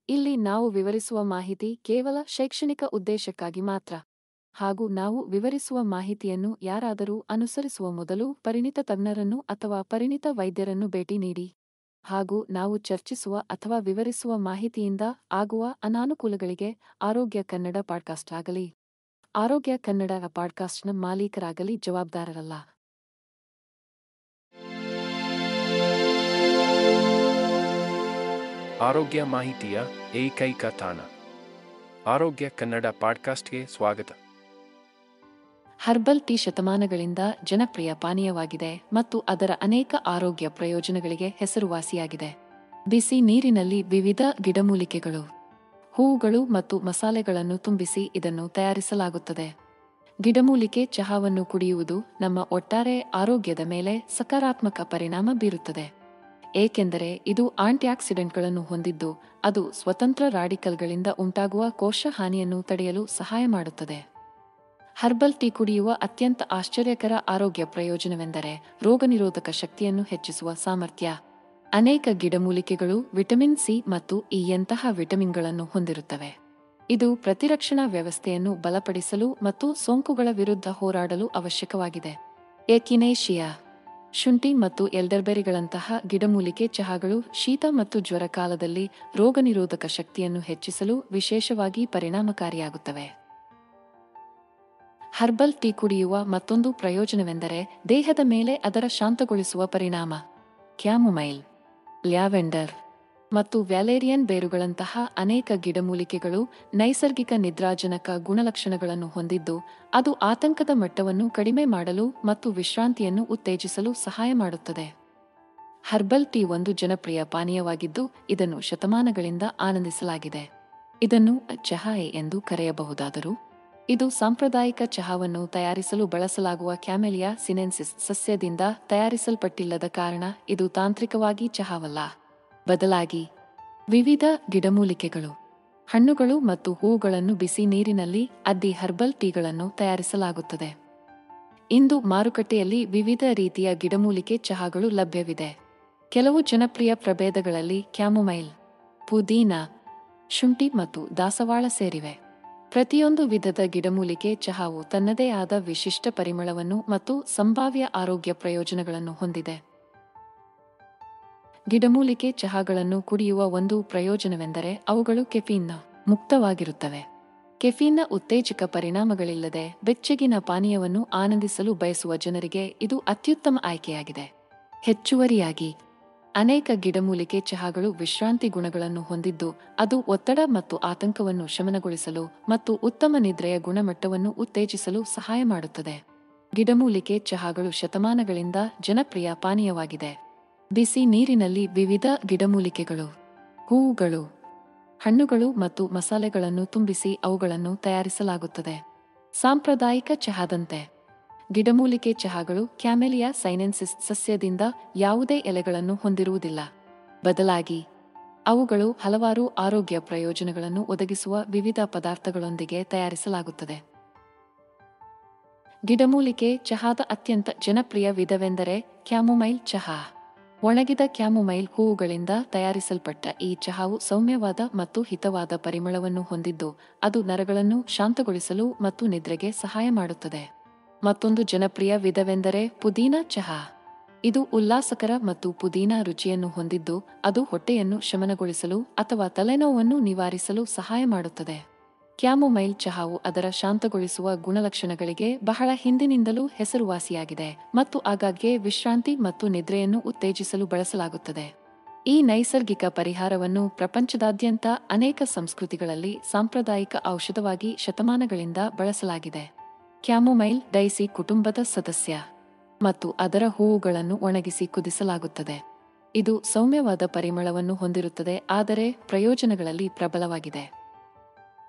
ಇಲ್ಲಿ ನಾವು ವಿವರಿಸುವ ಮಾಹಿತಿ ಕೇವಲ ಶೈಕ್ಷಣಿಕ ಉದ್ದೇಶಕ್ಕಾಗಿ ಮಾತ್ರ. ಹಾಗೂ ನಾವು ವಿವರಿಸುವ ಮಾಹಿತಿಯನ್ನು ಯಾರಾದರೂ ಅನುಸರಿಸುವ ಮೊದಲು ಪರಿಣಿತ ತಜ್ಞರನ್ನು ಅಥವಾ ಪರಿಣಿತ ವೈದ್ಯರನ್ನು ಭೇಟಿ ನೀಡಿ. ಹಾಗೂ ನಾವು ಚರ್ಚಿಸುವ ಅಥವಾ ವಿವರಿಸುವ ಮಾಹಿತಿಯಿಂದ ಆಗುವ ಅನಾನುಕೂಲಗಳಿಗೆ ಆರೋಗ್ಯ ಕನ್ನಡ ಪಾಡ್ಕಾಸ್ಟ್ ಆಗಲಿ ಆರೋಗ್ಯ ಕನ್ನಡ ಪಾಡ್ಕಾಸ್ಟ್ನ ಮಾಲೀಕರಾಗಲಿ ಜವಾಬ್ದಾರರಲ್ಲ. ಆರೋಗ್ಯ ಮಾಹಿತಿಯ ಏಕೈಕ ತಾಣ ಆರೋಗ್ಯ ಕನ್ನಡ ಪಾಡ್ಕಾಸ್ಟ್ಗೆ ಸ್ವಾಗತ. ಹರ್ಬಲ್ ಟೀ ಶತಮಾನಗಳಿಂದ ಜನಪ್ರಿಯ ಪಾನೀಯವಾಗಿದೆ ಮತ್ತು ಅದರ ಅನೇಕ ಆರೋಗ್ಯ ಪ್ರಯೋಜನಗಳಿಗೆ ಹೆಸರುವಾಸಿಯಾಗಿದೆ. ಬಿಸಿ ನೀರಿನಲ್ಲಿ ವಿವಿಧ ಗಿಡಮೂಲಿಕೆಗಳು, ಹೂವುಗಳು ಮತ್ತು ಮಸಾಲೆಗಳನ್ನು ತುಂಬಿಸಿ ಇದನ್ನು ತಯಾರಿಸಲಾಗುತ್ತದೆ. ಗಿಡಮೂಲಿಕೆ ಚಹಾವನ್ನು ಕುಡಿಯುವುದು ನಮ್ಮ ಒಟ್ಟಾರೆ ಆರೋಗ್ಯದ ಮೇಲೆ ಸಕಾರಾತ್ಮಕ ಪರಿಣಾಮ ಬೀರುತ್ತದೆ, ಏಕೆಂದರೆ ಇದು ಆಂಟಿಆಕ್ಸಿಡೆಂಟ್ಗಳನ್ನು ಹೊಂದಿದ್ದು ಅದು ಸ್ವತಂತ್ರ ರಾಡಿಕಲ್ಗಳಿಂದ ಉಂಟಾಗುವ ಕೋಶ ಹಾನಿಯನ್ನು ತಡೆಯಲು ಸಹಾಯ ಮಾಡುತ್ತದೆ. ಹರ್ಬಲ್ ಟೀ ಕುಡಿಯುವ ಅತ್ಯಂತ ಆಶ್ಚರ್ಯಕರ ಆರೋಗ್ಯ ಪ್ರಯೋಜನವೆಂದರೆ ರೋಗನಿರೋಧಕ ಶಕ್ತಿಯನ್ನು ಹೆಚ್ಚಿಸುವ ಸಾಮರ್ಥ್ಯ. ಅನೇಕ ಗಿಡಮೂಲಿಕೆಗಳು ವಿಟಮಿನ್ ಸಿ ಮತ್ತು ಇ ಯಂತಹ ವಿಟಮಿನ್ಗಳನ್ನು ಹೊಂದಿರುತ್ತವೆ. ಇದು ಪ್ರತಿರಕ್ಷಣಾ ವ್ಯವಸ್ಥೆಯನ್ನು ಬಲಪಡಿಸಲು ಮತ್ತು ಸೋಂಕುಗಳ ವಿರುದ್ಧ ಹೋರಾಡಲು ಅವಶ್ಯಕವಾಗಿದೆ. ಎಕಿನೇಶಿಯಾ, ಶುಂಠಿ ಮತ್ತು ಎಲ್ಡರ್ಬೆರಿಗಳಂತಹ ಗಿಡಮೂಲಿಕೆ ಚಹಾಗಳು ಶೀತ ಮತ್ತು ಜ್ವರ ಕಾಲದಲ್ಲಿ ರೋಗನಿರೋಧಕ ಶಕ್ತಿಯನ್ನು ಹೆಚ್ಚಿಸಲು ವಿಶೇಷವಾಗಿ ಪರಿಣಾಮಕಾರಿಯಾಗುತ್ತವೆ. ಹರ್ಬಲ್ ಟೀ ಕುಡಿಯುವ ಮತ್ತೊಂದು ಪ್ರಯೋಜನವೆಂದರೆ ದೇಹದ ಮೇಲೆ ಅದರ ಶಾಂತಗೊಳಿಸುವ ಪರಿಣಾಮ. ಕ್ಯಾಮೊಮೈಲ್, ಲ್ಯಾವೆಂಡರ್ ಮತ್ತು ವ್ಯಾಲೇರಿಯನ್ ಬೇರುಗಳಂತಹ ಅನೇಕ ಗಿಡಮೂಲಿಕೆಗಳು ನೈಸರ್ಗಿಕ ನಿದ್ರಾಜನಕ ಗುಣಲಕ್ಷಣಗಳನ್ನು ಹೊಂದಿದ್ದು ಅದು ಆತಂಕದ ಮಟ್ಟವನ್ನು ಕಡಿಮೆ ಮಾಡಲು ಮತ್ತು ವಿಶ್ರಾಂತಿಯನ್ನು ಉತ್ತೇಜಿಸಲು ಸಹಾಯ ಮಾಡುತ್ತದೆ. ಹರ್ಬಲ್ ಟೀ ಒಂದು ಜನಪ್ರಿಯ ಪಾನೀಯವಾಗಿದ್ದು ಇದನ್ನು ಶತಮಾನಗಳಿಂದ ಆನಂದಿಸಲಾಗಿದೆ. ಇದನ್ನು ಚಹಾಯೆ ಎಂದು ಕರೆಯಬಹುದಾದರೂ ಇದು ಸಾಂಪ್ರದಾಯಿಕ ಚಹಾವನ್ನು ತಯಾರಿಸಲು ಬಳಸಲಾಗುವ ಕ್ಯಾಮೆಲಿಯಾ ಸಿನೆನ್ಸಿಸ್ ಸಸ್ಯದಿಂದ ತಯಾರಿಸಲ್ಪಟ್ಟಿಲ್ಲದ ಕಾರಣ ಇದು ತಾಂತ್ರಿಕವಾಗಿ ಚಹಾವಲ್ಲ. ಬದಲಾಗಿ ವಿವಿಧ ಗಿಡಮೂಲಿಕೆಗಳು, ಹಣ್ಣುಗಳು ಮತ್ತು ಹೂವುಗಳನ್ನು ಬಿಸಿ ನೀರಿನಲ್ಲಿ ಅದ್ದಿ ಹರ್ಬಲ್ ಟೀಗಳನ್ನು ತಯಾರಿಸಲಾಗುತ್ತದೆ. ಇಂದು ಮಾರುಕಟ್ಟೆಯಲ್ಲಿ ವಿವಿಧ ರೀತಿಯ ಗಿಡಮೂಲಿಕೆ ಚಹಾಗಳು ಲಭ್ಯವಿದೆ. ಕೆಲವು ಜನಪ್ರಿಯ ಪ್ರಭೇದಗಳಲ್ಲಿ ಕ್ಯಾಮೊಮೈಲ್, ಪುದೀನಾ, ಶುಂಠಿ ಮತ್ತು ದಾಸವಾಳ ಸೇರಿವೆ. ಪ್ರತಿಯೊಂದು ವಿಧದ ಗಿಡಮೂಲಿಕೆ ಚಹಾವು ತನ್ನದೇ ಆದ ವಿಶಿಷ್ಟ ಪರಿಮಳವನ್ನು ಮತ್ತು ಸಂಭಾವ್ಯ ಆರೋಗ್ಯ ಪ್ರಯೋಜನಗಳನ್ನು ಹೊಂದಿದೆ. ಗಿಡಮೂಲಿಕೆ ಚಹಾಗಳನ್ನು ಕುಡಿಯುವ ಒಂದು ಪ್ರಯೋಜನವೆಂದರೆ ಅವುಗಳು ಕೆಫೀನ್ನ ಮುಕ್ತವಾಗಿರುತ್ತವೆ. ಕೆಫೀನ್ನ ಉತ್ತೇಜಕ ಪರಿಣಾಮಗಳಿಲ್ಲದೆ ಬೆಚ್ಚಗಿನ ಪಾನೀಯವನ್ನು ಆನಂದಿಸಲು ಬಯಸುವ ಜನರಿಗೆ ಇದು ಅತ್ಯುತ್ತಮ ಆಯ್ಕೆಯಾಗಿದೆ. ಹೆಚ್ಚುವರಿಯಾಗಿ ಅನೇಕ ಗಿಡಮೂಲಿಕೆ ಚಹಾಗಳು ವಿಶ್ರಾಂತಿ ಗುಣಗಳನ್ನು ಹೊಂದಿದ್ದು ಅದು ಒತ್ತಡ ಮತ್ತು ಆತಂಕವನ್ನು ಶಮನಗೊಳಿಸಲು ಮತ್ತು ಉತ್ತಮ ನಿದ್ರೆಯ ಗುಣಮಟ್ಟವನ್ನು ಉತ್ತೇಜಿಸಲು ಸಹಾಯ ಮಾಡುತ್ತದೆ. ಗಿಡಮೂಲಿಕೆ ಚಹಾಗಳು ಶತಮಾನಗಳಿಂದ ಜನಪ್ರಿಯ ಪಾನೀಯವಾಗಿದೆ. ಬಿಸಿ ನೀರಿನಲ್ಲಿ ವಿವಿಧ ಗಿಡಮೂಲಿಕೆಗಳು, ಹೂವುಗಳು, ಹಣ್ಣುಗಳು ಮತ್ತು ಮಸಾಲೆಗಳನ್ನು ತುಂಬಿಸಿ ಅವುಗಳನ್ನು ತಯಾರಿಸಲಾಗುತ್ತದೆ. ಸಾಂಪ್ರದಾಯಿಕ ಚಹಾದಂತೆ ಗಿಡಮೂಲಿಕೆ ಚಹಾಗಳು ಕ್ಯಾಮೆಲಿಯಾ ಸೈನೆನ್ಸಿಸ್ ಸಸ್ಯದಿಂದ ಯಾವುದೇ ಎಲೆಗಳನ್ನು ಹೊಂದಿರುವುದಿಲ್ಲ. ಬದಲಾಗಿ ಅವುಗಳು ಹಲವಾರು ಆರೋಗ್ಯ ಪ್ರಯೋಜನಗಳನ್ನು ಒದಗಿಸುವ ವಿವಿಧ ಪದಾರ್ಥಗಳೊಂದಿಗೆ ತಯಾರಿಸಲಾಗುತ್ತದೆ. ಗಿಡಮೂಲಿಕೆ ಚಹಾದ ಅತ್ಯಂತ ಜನಪ್ರಿಯ ವಿಧವೆಂದರೆ ಕ್ಯಾಮೊಮೈಲ್ ಚಹಾ. ಒಣಗಿದ ಕ್ಯಾಮೊಮೈಲ್ ಹೂವುಗಳಿಂದ ತಯಾರಿಸಲ್ಪಟ್ಟ ಈ ಚಹಾವು ಸೌಮ್ಯವಾದ ಮತ್ತು ಹಿತವಾದ ಪರಿಮಳವನ್ನು ಹೊಂದಿದ್ದು ಅದು ನರಗಳನ್ನು ಶಾಂತಗೊಳಿಸಲು ಮತ್ತು ನಿದ್ರೆಗೆ ಸಹಾಯ ಮಾಡುತ್ತದೆ. ಮತ್ತೊಂದು ಜನಪ್ರಿಯ ವಿಧವೆಂದರೆ ಪುದೀನಾ ಚಹಾ. ಇದು ಉಲ್ಲಾಸಕರ ಮತ್ತು ಪುದೀನಾ ರುಚಿಯನ್ನು ಹೊಂದಿದ್ದು ಅದು ಹೊಟ್ಟೆಯನ್ನು ಶಮನಗೊಳಿಸಲು ಅಥವಾ ತಲೆನೋವನ್ನು ನಿವಾರಿಸಲು ಸಹಾಯ ಮಾಡುತ್ತದೆ. ಕ್ಯಾಮೊಮೈಲ್ ಚಹಾವು ಅದರ ಶಾಂತಗೊಳಿಸುವ ಗುಣಲಕ್ಷಣಗಳಿಗೆ ಬಹಳ ಹಿಂದಿನಿಂದಲೂ ಹೆಸರುವಾಸಿಯಾಗಿದೆ ಮತ್ತು ಆಗಾಗ್ಗೆ ವಿಶ್ರಾಂತಿ ಮತ್ತು ನಿದ್ರೆಯನ್ನು ಉತ್ತೇಜಿಸಲು ಬಳಸಲಾಗುತ್ತದೆ. ಈ ನೈಸರ್ಗಿಕ ಪರಿಹಾರವನ್ನು ಪ್ರಪಂಚದಾದ್ಯಂತ ಅನೇಕ ಸಂಸ್ಕೃತಿಗಳಲ್ಲಿ ಸಾಂಪ್ರದಾಯಿಕ ಔಷಧವಾಗಿ ಶತಮಾನಗಳಿಂದ ಬಳಸಲಾಗಿದೆ. ಕ್ಯಾಮೊಮೈಲ್ ಡೈಸಿ ಕುಟುಂಬದ ಸದಸ್ಯ ಮತ್ತು ಅದರ ಹೂವುಗಳನ್ನು ಒಣಗಿಸಿ ಕುದಿಸಲಾಗುತ್ತದೆ. ಇದು ಸೌಮ್ಯವಾದ ಪರಿಮಳವನ್ನು ಹೊಂದಿರುತ್ತದೆ ಆದರೆ ಪ್ರಯೋಜನಗಳಲ್ಲಿ ಪ್ರಬಲವಾಗಿದೆ.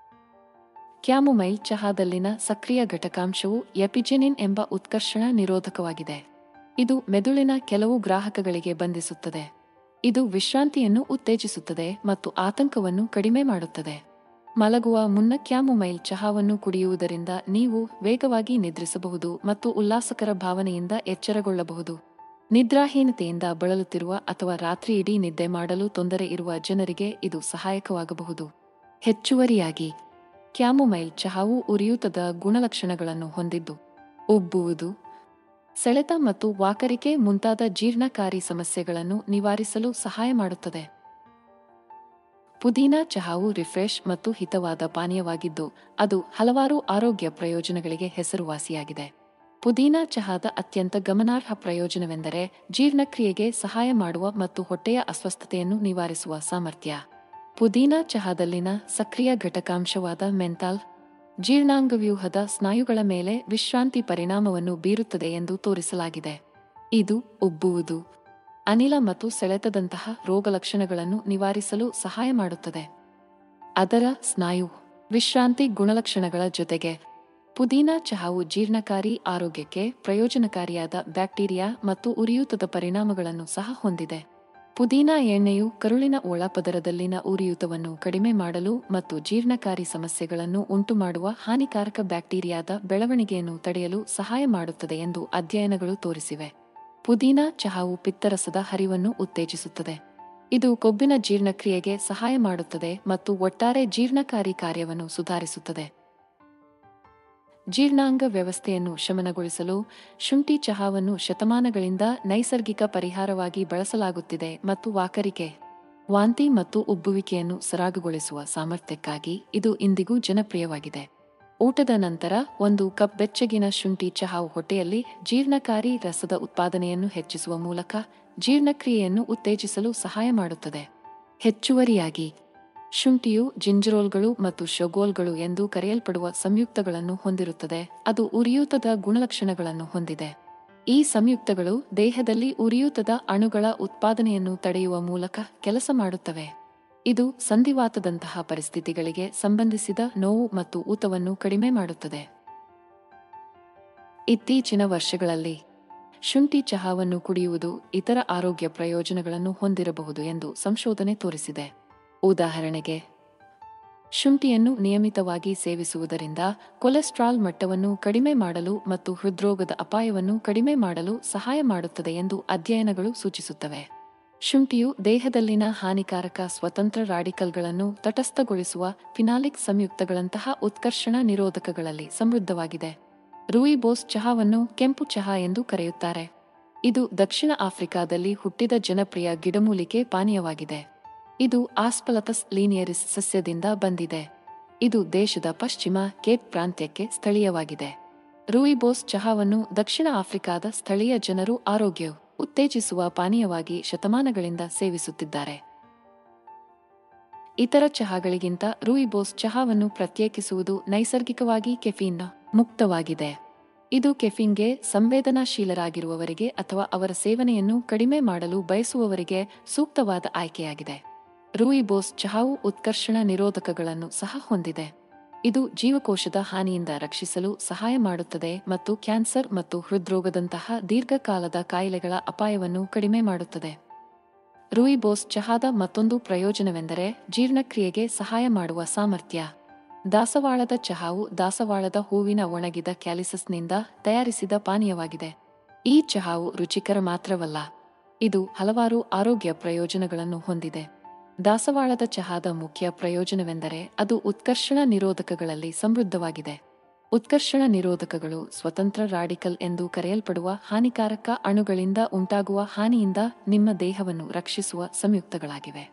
ಕ್ಯಾಮೊಮೈಲ್ ಚಹಾದಲ್ಲಿನ ಸಕ್ರಿಯ ಘಟಕಾಂಶವು ಎಪಿಜೆನಿನ್ ಎಂಬ ಉತ್ಕರ್ಷಣ ನಿರೋಧಕವಾಗಿದೆ. ಇದು ಮೆದುಳಿನ ಕೆಲವು ಗ್ರಾಹಕಗಳಿಗೆ ಬಂಧಿಸುತ್ತದೆ. ಇದು ವಿಶ್ರಾಂತಿಯನ್ನು ಉತ್ತೇಜಿಸುತ್ತದೆ ಮತ್ತು ಆತಂಕವನ್ನು ಕಡಿಮೆ ಮಾಡುತ್ತದೆ. ಮಲಗುವ ಮುನ್ನ ಕ್ಯಾಮೊಮೈಲ್ ಚಹಾವನ್ನು ಕುಡಿಯುವುದರಿಂದ ನೀವು ವೇಗವಾಗಿ ನಿದ್ರಿಸಬಹುದು ಮತ್ತು ಉಲ್ಲಾಸಕರ ಭಾವನೆಯಿಂದ ಎಚ್ಚರಗೊಳ್ಳಬಹುದು. ನಿದ್ರಾಹೀನತೆಯಿಂದ ಬಳಲುತ್ತಿರುವ ಅಥವಾ ರಾತ್ರಿಯಿಡೀ ನಿದ್ದೆ ಮಾಡಲು ತೊಂದರೆ ಇರುವ ಜನರಿಗೆ ಇದು ಸಹಾಯಕವಾಗಬಹುದು. ಹೆಚ್ಚುವರಿಯಾಗಿ, ಕ್ಯಾಮೊಮೈಲ್ ಚಹಾವು ಉರಿಯೂತದ ಗುಣಲಕ್ಷಣಗಳನ್ನು ಹೊಂದಿದ್ದು, ಉಬ್ಬುವುದು, ಸೆಳೆತ ಮತ್ತು ವಾಕರಿಕೆ ಮುಂತಾದ ಜೀರ್ಣಕಾರಿ ಸಮಸ್ಯೆಗಳನ್ನು ನಿವಾರಿಸಲು ಸಹಾಯ ಮಾಡುತ್ತದೆ. ಪುದೀನಾ ಚಹಾವು ರಿಫ್ರೆಶ್ ಮತ್ತು ಹಿತವಾದ ಪಾನೀಯವಾಗಿದ್ದು, ಅದು ಹಲವಾರು ಆರೋಗ್ಯ ಪ್ರಯೋಜನಗಳಿಗೆ ಹೆಸರುವಾಸಿಯಾಗಿದೆ. ಪುದೀನಾ ಚಹಾದ ಅತ್ಯಂತ ಗಮನಾರ್ಹ ಪ್ರಯೋಜನವೆಂದರೆ ಜೀರ್ಣಕ್ರಿಯೆಗೆ ಸಹಾಯ ಮಾಡುವ ಮತ್ತು ಹೊಟ್ಟೆಯ ಅಸ್ವಸ್ಥತೆಯನ್ನು ನಿವಾರಿಸುವ ಸಾಮರ್ಥ್ಯ. ಪುದೀನಾ ಚಹಾದಲ್ಲಿನ ಸಕ್ರಿಯ ಘಟಕಾಂಶವಾದ ಮೆಂಥಾಲ್ ಜೀರ್ಣಾಂಗವ್ಯೂಹದ ಸ್ನಾಯುಗಳ ಮೇಲೆ ವಿಶ್ರಾಂತಿ ಪರಿಣಾಮವನ್ನು ಬೀರುತ್ತದೆ ಎಂದು ತೋರಿಸಲಾಗಿದೆ. ಇದು ಉಬ್ಬುವುದು, ಅನಿಲ ಮತ್ತು ಸೆಳೆತದಂತಹ ರೋಗಲಕ್ಷಣಗಳನ್ನು ನಿವಾರಿಸಲು ಸಹಾಯ ಮಾಡುತ್ತದೆ. ಅದರ ಸ್ನಾಯು ವಿಶ್ರಾಂತಿ ಗುಣಲಕ್ಷಣಗಳ ಜೊತೆಗೆ, ಪುದೀನಾ ಚಹಾವು ಜೀರ್ಣಕಾರಿ ಆರೋಗ್ಯಕ್ಕೆ ಪ್ರಯೋಜನಕಾರಿಯಾದ ಬ್ಯಾಕ್ಟೀರಿಯಾ ಮತ್ತು ಉರಿಯೂತದ ಪರಿಣಾಮಗಳನ್ನು ಸಹ ಹೊಂದಿದೆ. ಪುದೀನಾ ಎಣ್ಣೆಯು ಕರುಳಿನ ಒಳಪದರದಲ್ಲಿನ ಉರಿಯೂತವನ್ನು ಕಡಿಮೆ ಮಾಡಲು ಮತ್ತು ಜೀರ್ಣಕಾರಿ ಸಮಸ್ಯೆಗಳನ್ನು ಉಂಟುಮಾಡುವ ಹಾನಿಕಾರಕ ಬ್ಯಾಕ್ಟೀರಿಯಾದ ಬೆಳವಣಿಗೆಯನ್ನು ತಡೆಯಲು ಸಹಾಯ ಮಾಡುತ್ತದೆ ಎಂದು ಅಧ್ಯಯನಗಳು ತೋರಿಸಿವೆ. ಪುದೀನಾ ಚಹಾವು ಪಿತ್ತರಸದ ಹರಿವನ್ನು ಉತ್ತೇಜಿಸುತ್ತದೆ. ಇದು ಕೊಬ್ಬಿನ ಜೀರ್ಣಕ್ರಿಯೆಗೆ ಸಹಾಯ ಮಾಡುತ್ತದೆ ಮತ್ತು ಒಟ್ಟಾರೆ ಜೀರ್ಣಕಾರಿ ಕಾರ್ಯವನ್ನು ಸುಧಾರಿಸುತ್ತದೆ. ಜೀರ್ಣಾಂಗ ವ್ಯವಸ್ಥೆಯನ್ನು ಶಮನಗೊಳಿಸಲು ಶುಂಠಿ ಚಹಾವನ್ನು ಶತಮಾನಗಳಿಂದ ನೈಸರ್ಗಿಕ ಪರಿಹಾರವಾಗಿ ಬಳಸಲಾಗುತ್ತಿದೆ ಮತ್ತು ವಾಕರಿಕೆ, ವಾಂತಿ ಮತ್ತು ಉಬ್ಬುವಿಕೆಯನ್ನು ಸರಾಗಗೊಳಿಸುವ ಸಾಮರ್ಥ್ಯಕ್ಕಾಗಿ ಇದು ಇಂದಿಗೂ ಜನಪ್ರಿಯವಾಗಿದೆ. ಊಟದ ನಂತರ 1 ಕಪ್ ಬೆಚ್ಚಗಿನ ಶುಂಠಿ ಚಹಾವು ಹೊಟ್ಟೆಯಲ್ಲಿ ಜೀರ್ಣಕಾರಿ ರಸದ ಉತ್ಪಾದನೆಯನ್ನು ಹೆಚ್ಚಿಸುವ ಮೂಲಕ ಜೀರ್ಣಕ್ರಿಯೆಯನ್ನು ಉತ್ತೇಜಿಸಲು ಸಹಾಯ ಮಾಡುತ್ತದೆ. ಹೆಚ್ಚುವರಿಯಾಗಿ, ಶುಂಠಿಯು ಜಿಂಜೆರೋಲ್ಗಳು ಮತ್ತು ಶೊಗೋಲ್ಗಳು ಎಂದು ಕರೆಯಲ್ಪಡುವ ಸಂಯುಕ್ತಗಳನ್ನು ಹೊಂದಿರುತ್ತದೆ. ಅದು ಉರಿಯೂತದ ಗುಣಲಕ್ಷಣಗಳನ್ನು ಹೊಂದಿದೆ. ಈ ಸಂಯುಕ್ತಗಳು ದೇಹದಲ್ಲಿ ಉರಿಯೂತದ ಅಣುಗಳ ಉತ್ಪಾದನೆಯನ್ನು ತಡೆಯುವ ಮೂಲಕ ಕೆಲಸ ಮಾಡುತ್ತವೆ. ಇದು ಸಂಧಿವಾತದಂತಹ ಪರಿಸ್ಥಿತಿಗಳಿಗೆ ಸಂಬಂಧಿಸಿದ ನೋವು ಮತ್ತು ಊತವನ್ನು ಕಡಿಮೆ ಮಾಡುತ್ತದೆ. ಇತ್ತೀಚಿನ ವರ್ಷಗಳಲ್ಲಿ ಶುಂಠಿ ಚಹಾವನ್ನು ಕುಡಿಯುವುದು ಇತರ ಆರೋಗ್ಯ ಪ್ರಯೋಜನಗಳನ್ನು ಹೊಂದಿರಬಹುದು ಎಂದು ಸಂಶೋಧನೆ ತೋರಿಸಿದೆ. ಉದಾಹರಣೆಗೆ, ಶುಂಠಿಯನ್ನು ನಿಯಮಿತವಾಗಿ ಸೇವಿಸುವುದರಿಂದ ಕೊಲೆಸ್ಟ್ರಾಲ್ ಮಟ್ಟವನ್ನು ಕಡಿಮೆ ಮಾಡಲು ಮತ್ತು ಹೃದ್ರೋಗದ ಅಪಾಯವನ್ನು ಕಡಿಮೆ ಮಾಡಲು ಸಹಾಯ ಮಾಡುತ್ತದೆ ಎಂದು ಅಧ್ಯಯನಗಳು ಸೂಚಿಸುತ್ತವೆ. ಶುಂಠಿಯು ದೇಹದಲ್ಲಿನ ಹಾನಿಕಾರಕ ಸ್ವತಂತ್ರ ರಾಡಿಕಲ್ಗಳನ್ನು ತಟಸ್ಥಗೊಳಿಸುವ ಫಿನಾಲಿಕ್ ಸಂಯುಕ್ತಗಳಂತಹ ಉತ್ಕರ್ಷಣ ನಿರೋಧಕಗಳಲ್ಲಿ ಸಮೃದ್ಧವಾಗಿದೆ. ರೂಯಿಬೋಸ್ ಚಹಾವನ್ನು ಕೆಂಪು ಚಹಾ ಎಂದು ಕರೆಯುತ್ತಾರೆ. ಇದು ದಕ್ಷಿಣ ಆಫ್ರಿಕಾದಲ್ಲಿ ಹುಟ್ಟಿದ ಜನಪ್ರಿಯ ಗಿಡಮೂಲಿಕೆ ಪಾನೀಯವಾಗಿದೆ. ಇದು ಆಸ್ಪಲತಸ್ ಲೀನಿಯರಿಸ್ ಸಸ್ಯದಿಂದ ಬಂದಿದೆ. ಇದು ದೇಶದ ಪಶ್ಚಿಮ ಕೇಪ್ ಪ್ರಾಂತ್ಯಕ್ಕೆ ಸ್ಥಳೀಯವಾಗಿದೆ. ರೂಯಿಬೋಸ್ ಚಹಾವನ್ನು ದಕ್ಷಿಣ ಆಫ್ರಿಕಾದ ಸ್ಥಳೀಯ ಜನರು ಆರೋಗ್ಯ ಉತ್ತೇಜಿಸುವ ಪಾನೀಯವಾಗಿ ಶತಮಾನಗಳಿಂದ ಸೇವಿಸುತ್ತಿದ್ದಾರೆ. ಇತರ ಚಹಾಗಳಿಗಿಂತ ರೂಯಿಬೋಸ್ ಚಹಾವನ್ನು ಪ್ರತ್ಯೇಕಿಸುವುದು ನೈಸರ್ಗಿಕವಾಗಿ ಕೆಫೀನ್ ಮುಕ್ತವಾಗಿದೆ. ಇದು ಕೆಫೀನ್ಗೆ ಸಂವೇದನಾಶೀಲರಾಗಿರುವವರಿಗೆ ಅಥವಾ ಅವರ ಸೇವನೆಯನ್ನು ಕಡಿಮೆ ಮಾಡಲು ಬಯಸುವವರಿಗೆ ಸೂಕ್ತವಾದ ಆಯ್ಕೆಯಾಗಿದೆ. ರೂಯಿಬೋಸ್ ಚಹಾವು ಉತ್ಕರ್ಷಣ ನಿರೋಧಕಗಳನ್ನು ಸಹ ಹೊಂದಿದೆ. ಇದು ಜೀವಕೋಶದ ಹಾನಿಯಿಂದ ರಕ್ಷಿಸಲು ಸಹಾಯ ಮಾಡುತ್ತದೆ ಮತ್ತು ಕ್ಯಾನ್ಸರ್ ಮತ್ತು ಹೃದ್ರೋಗದಂತಹ ದೀರ್ಘಕಾಲದ ಕಾಯಿಲೆಗಳ ಅಪಾಯವನ್ನು ಕಡಿಮೆ ಮಾಡುತ್ತದೆ. ರೂಯಿಬೋಸ್ ಚಹಾದ ಮತ್ತೊಂದು ಪ್ರಯೋಜನವೆಂದರೆ ಜೀರ್ಣಕ್ರಿಯೆಗೆ ಸಹಾಯ ಮಾಡುವ ಸಾಮರ್ಥ್ಯ. ದಾಸವಾಳದ ಚಹಾವು ದಾಸವಾಳದ ಹೂವಿನ ಒಣಗಿದ ಕ್ಯಾಲಿಸಸ್ನಿಂದ ತಯಾರಿಸಿದ ಪಾನೀಯವಾಗಿದೆ. ಈ ಚಹಾವು ರುಚಿಕರ ಮಾತ್ರವಲ್ಲ, ಇದು ಹಲವಾರು ಆರೋಗ್ಯ ಪ್ರಯೋಜನಗಳನ್ನು ಹೊಂದಿದೆ. ದಾಸವಾಳದ ಚಹಾದ ಮುಖ್ಯ ಪ್ರಯೋಜನವೆಂದರೆ ಅದು ಉತ್ಕರ್ಷಣ ನಿರೋಧಕಗಳಲ್ಲಿ ಸಮೃದ್ಧವಾಗಿದೆ. ಉತ್ಕರ್ಷಣ ನಿರೋಧಕಗಳು ಸ್ವತಂತ್ರ ರಾಡಿಕಲ್ ಎಂದು ಕರೆಯಲ್ಪಡುವ ಹಾನಿಕಾರಕ ಅಣುಗಳಿಂದ ಉಂಟಾಗುವ ಹಾನಿಯಿಂದ ನಿಮ್ಮ ದೇಹವನ್ನು ರಕ್ಷಿಸುವ ಸಂಯುಕ್ತಗಳಾಗಿವೆ.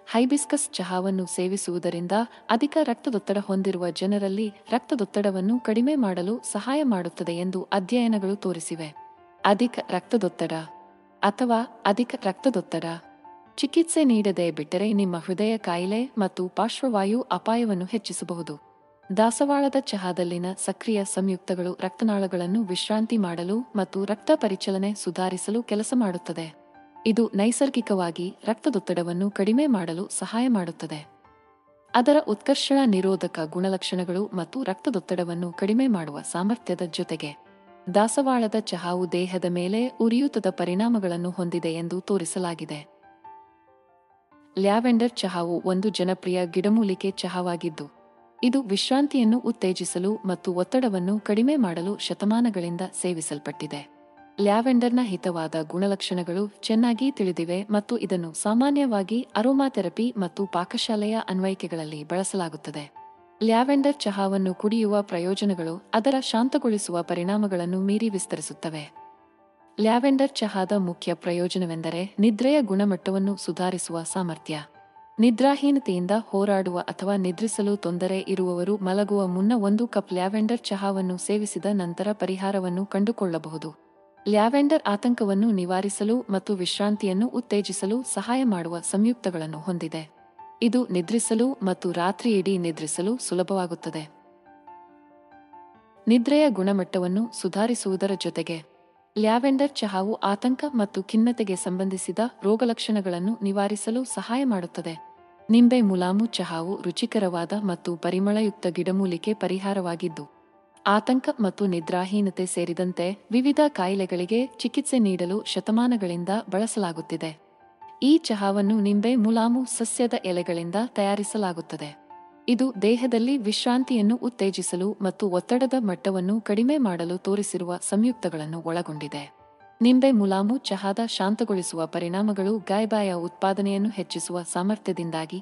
ಹೈಬಿಸ್ಕಸ್ ಚಹಾವನ್ನು ಸೇವಿಸುವುದರಿಂದ ಅಧಿಕ ರಕ್ತದೊತ್ತಡ ಹೊಂದಿರುವ ಜನರಲ್ಲಿ ರಕ್ತದೊತ್ತಡವನ್ನು ಕಡಿಮೆ ಮಾಡಲು ಸಹಾಯ ಮಾಡುತ್ತದೆ ಎಂದು ಅಧ್ಯಯನಗಳು ತೋರಿಸಿವೆ. ಅಧಿಕ ರಕ್ತದೊತ್ತಡ ಅಥವಾ ಅಧಿಕ ರಕ್ತದೊತ್ತಡ ಚಿಕಿತ್ಸೆ ನೀಡದೆ ಬಿಟ್ಟರೆ ನಿಮ್ಮ ಹೃದಯ ಕಾಯಿಲೆ ಮತ್ತು ಪಾರ್ಶ್ವವಾಯು ಅಪಾಯವನ್ನು ಹೆಚ್ಚಿಸಬಹುದು. ದಾಸವಾಳದ ಚಹಾದಲ್ಲಿನ ಸಕ್ರಿಯ ಸಂಯುಕ್ತಗಳು ರಕ್ತನಾಳಗಳನ್ನು ವಿಶ್ರಾಂತಿ ಮಾಡಲು ಮತ್ತು ರಕ್ತ ಪರಿಚಲನೆ ಸುಧಾರಿಸಲು ಕೆಲಸ ಮಾಡುತ್ತದೆ. ಇದು ನೈಸರ್ಗಿಕವಾಗಿ ರಕ್ತದೊತ್ತಡವನ್ನು ಕಡಿಮೆ ಮಾಡಲು ಸಹಾಯ ಮಾಡುತ್ತದೆ. ಅದರ ಉತ್ಕರ್ಷಣ ನಿರೋಧಕ ಗುಣಲಕ್ಷಣಗಳು ಮತ್ತು ರಕ್ತದೊತ್ತಡವನ್ನು ಕಡಿಮೆ ಮಾಡುವ ಸಾಮರ್ಥ್ಯದ ಜೊತೆಗೆ, ದಾಸವಾಳದ ಚಹಾವು ದೇಹದ ಮೇಲೆ ಉರಿಯೂತದ ಪರಿಣಾಮಗಳನ್ನು ಹೊಂದಿದೆ ಎಂದು ತೋರಿಸಲಾಗಿದೆ. ಲ್ಯಾವೆಂಡರ್ ಚಹಾವು ಒಂದು ಜನಪ್ರಿಯ ಗಿಡಮೂಲಿಕೆ ಚಹಾವಾಗಿದ್ದು, ಇದು ವಿಶ್ರಾಂತಿಯನ್ನು ಉತ್ತೇಜಿಸಲು ಮತ್ತು ಒತ್ತಡವನ್ನು ಕಡಿಮೆ ಮಾಡಲು ಶತಮಾನಗಳಿಂದ ಸೇವಿಸಲ್ಪಟ್ಟಿದೆ. ಲ್ಯಾವೆಂಡರ್ನ ಹಿತವಾದ ಗುಣಲಕ್ಷಣಗಳು ಚೆನ್ನಾಗಿ ತಿಳಿದಿವೆ ಮತ್ತು ಇದನ್ನು ಸಾಮಾನ್ಯವಾಗಿ ಅರೋಮಾಥೆರಪಿ ಮತ್ತು ಪಾಕಶಾಲೆಯ ಅನ್ವಯಿಕೆಗಳಲ್ಲಿ ಬಳಸಲಾಗುತ್ತದೆ. ಲ್ಯಾವೆಂಡರ್ ಚಹಾವನ್ನು ಕುಡಿಯುವ ಪ್ರಯೋಜನಗಳು ಅದರ ಶಾಂತಗೊಳಿಸುವ ಪರಿಣಾಮಗಳನ್ನು ಮೀರಿ ವಿಸ್ತರಿಸುತ್ತವೆ. ಲ್ಯಾವೆಂಡರ್ ಚಹಾದ ಮುಖ್ಯ ಪ್ರಯೋಜನವೆಂದರೆ ನಿದ್ರೆಯ ಗುಣಮಟ್ಟವನ್ನು ಸುಧಾರಿಸುವ ಸಾಮರ್ಥ್ಯ. ನಿದ್ರಾಹೀನತೆಯಿಂದ ಹೋರಾಡುವ ಅಥವಾ ನಿದ್ರಿಸಲು ತೊಂದರೆ ಇರುವವರು ಮಲಗುವ ಮುನ್ನ 1 ಕಪ್ ಲ್ಯಾವೆಂಡರ್ ಚಹಾವನ್ನು ಸೇವಿಸಿದ ನಂತರ ಪರಿಹಾರವನ್ನು ಕಂಡುಕೊಳ್ಳಬಹುದು. ಲ್ಯಾವೆಂಡರ್ ಆತಂಕವನ್ನು ನಿವಾರಿಸಲು ಮತ್ತು ವಿಶ್ರಾಂತಿಯನ್ನು ಉತ್ತೇಜಿಸಲು ಸಹಾಯ ಮಾಡುವ ಸಂಯುಕ್ತಗಳನ್ನು ಹೊಂದಿದೆ. ಇದು ನಿದ್ರಿಸಲು ಮತ್ತು ರಾತ್ರಿಯಿಡೀ ನಿದ್ರಿಸಲು ಸುಲಭವಾಗುತ್ತದೆ. ನಿದ್ರೆಯ ಗುಣಮಟ್ಟವನ್ನು ಸುಧಾರಿಸುವುದರ ಜೊತೆಗೆ ಲ್ಯಾವೆಂಡರ್ ಚಹಾವು ಆತಂಕ ಮತ್ತು ಖಿನ್ನತೆಗೆ ಸಂಬಂಧಿಸಿದ ರೋಗಲಕ್ಷಣಗಳನ್ನು ನಿವಾರಿಸಲು ಸಹಾಯ ಮಾಡುತ್ತದೆ. ನಿಂಬೆ ಮುಲಾಮು ಚಹಾವು ರುಚಿಕರವಾದ ಮತ್ತು ಪರಿಮಳಯುಕ್ತ ಗಿಡಮೂಲಿಕೆ ಪರಿಹಾರವಾಗಿದ್ದು, ಆತಂಕ ಮತ್ತು ನಿದ್ರಾಹೀನತೆ ಸೇರಿದಂತೆ ವಿವಿಧ ಕಾಯಿಲೆಗಳಿಗೆ ಚಿಕಿತ್ಸೆ ನೀಡಲು ಶತಮಾನಗಳಿಂದ ಬಳಸಲಾಗುತ್ತಿದೆ. ಈ ಚಹಾವನ್ನು ನಿಂಬೆ ಮುಲಾಮು ಸಸ್ಯದ ಎಲೆಗಳಿಂದ ತಯಾರಿಸಲಾಗುತ್ತದೆ. ಇದು ದೇಹದಲ್ಲಿ ವಿಶ್ರಾಂತಿಯನ್ನು ಉತ್ತೇಜಿಸಲು ಮತ್ತು ಒತ್ತಡದ ಮಟ್ಟವನ್ನು ಕಡಿಮೆ ಮಾಡಲು ತೋರಿಸಿರುವ ಸಂಯುಕ್ತಗಳನ್ನು ಒಳಗೊಂಡಿದೆ. ನಿಂಬೆ ಮುಲಾಮು ಚಹಾದ ಶಾಂತಗೊಳಿಸುವ ಪರಿಣಾಮಗಳು ಗಾಯಬಾಯ ಉತ್ಪಾದನೆಯನ್ನು ಹೆಚ್ಚಿಸುವ ಸಾಮರ್ಥ್ಯದಿಂದಾಗಿ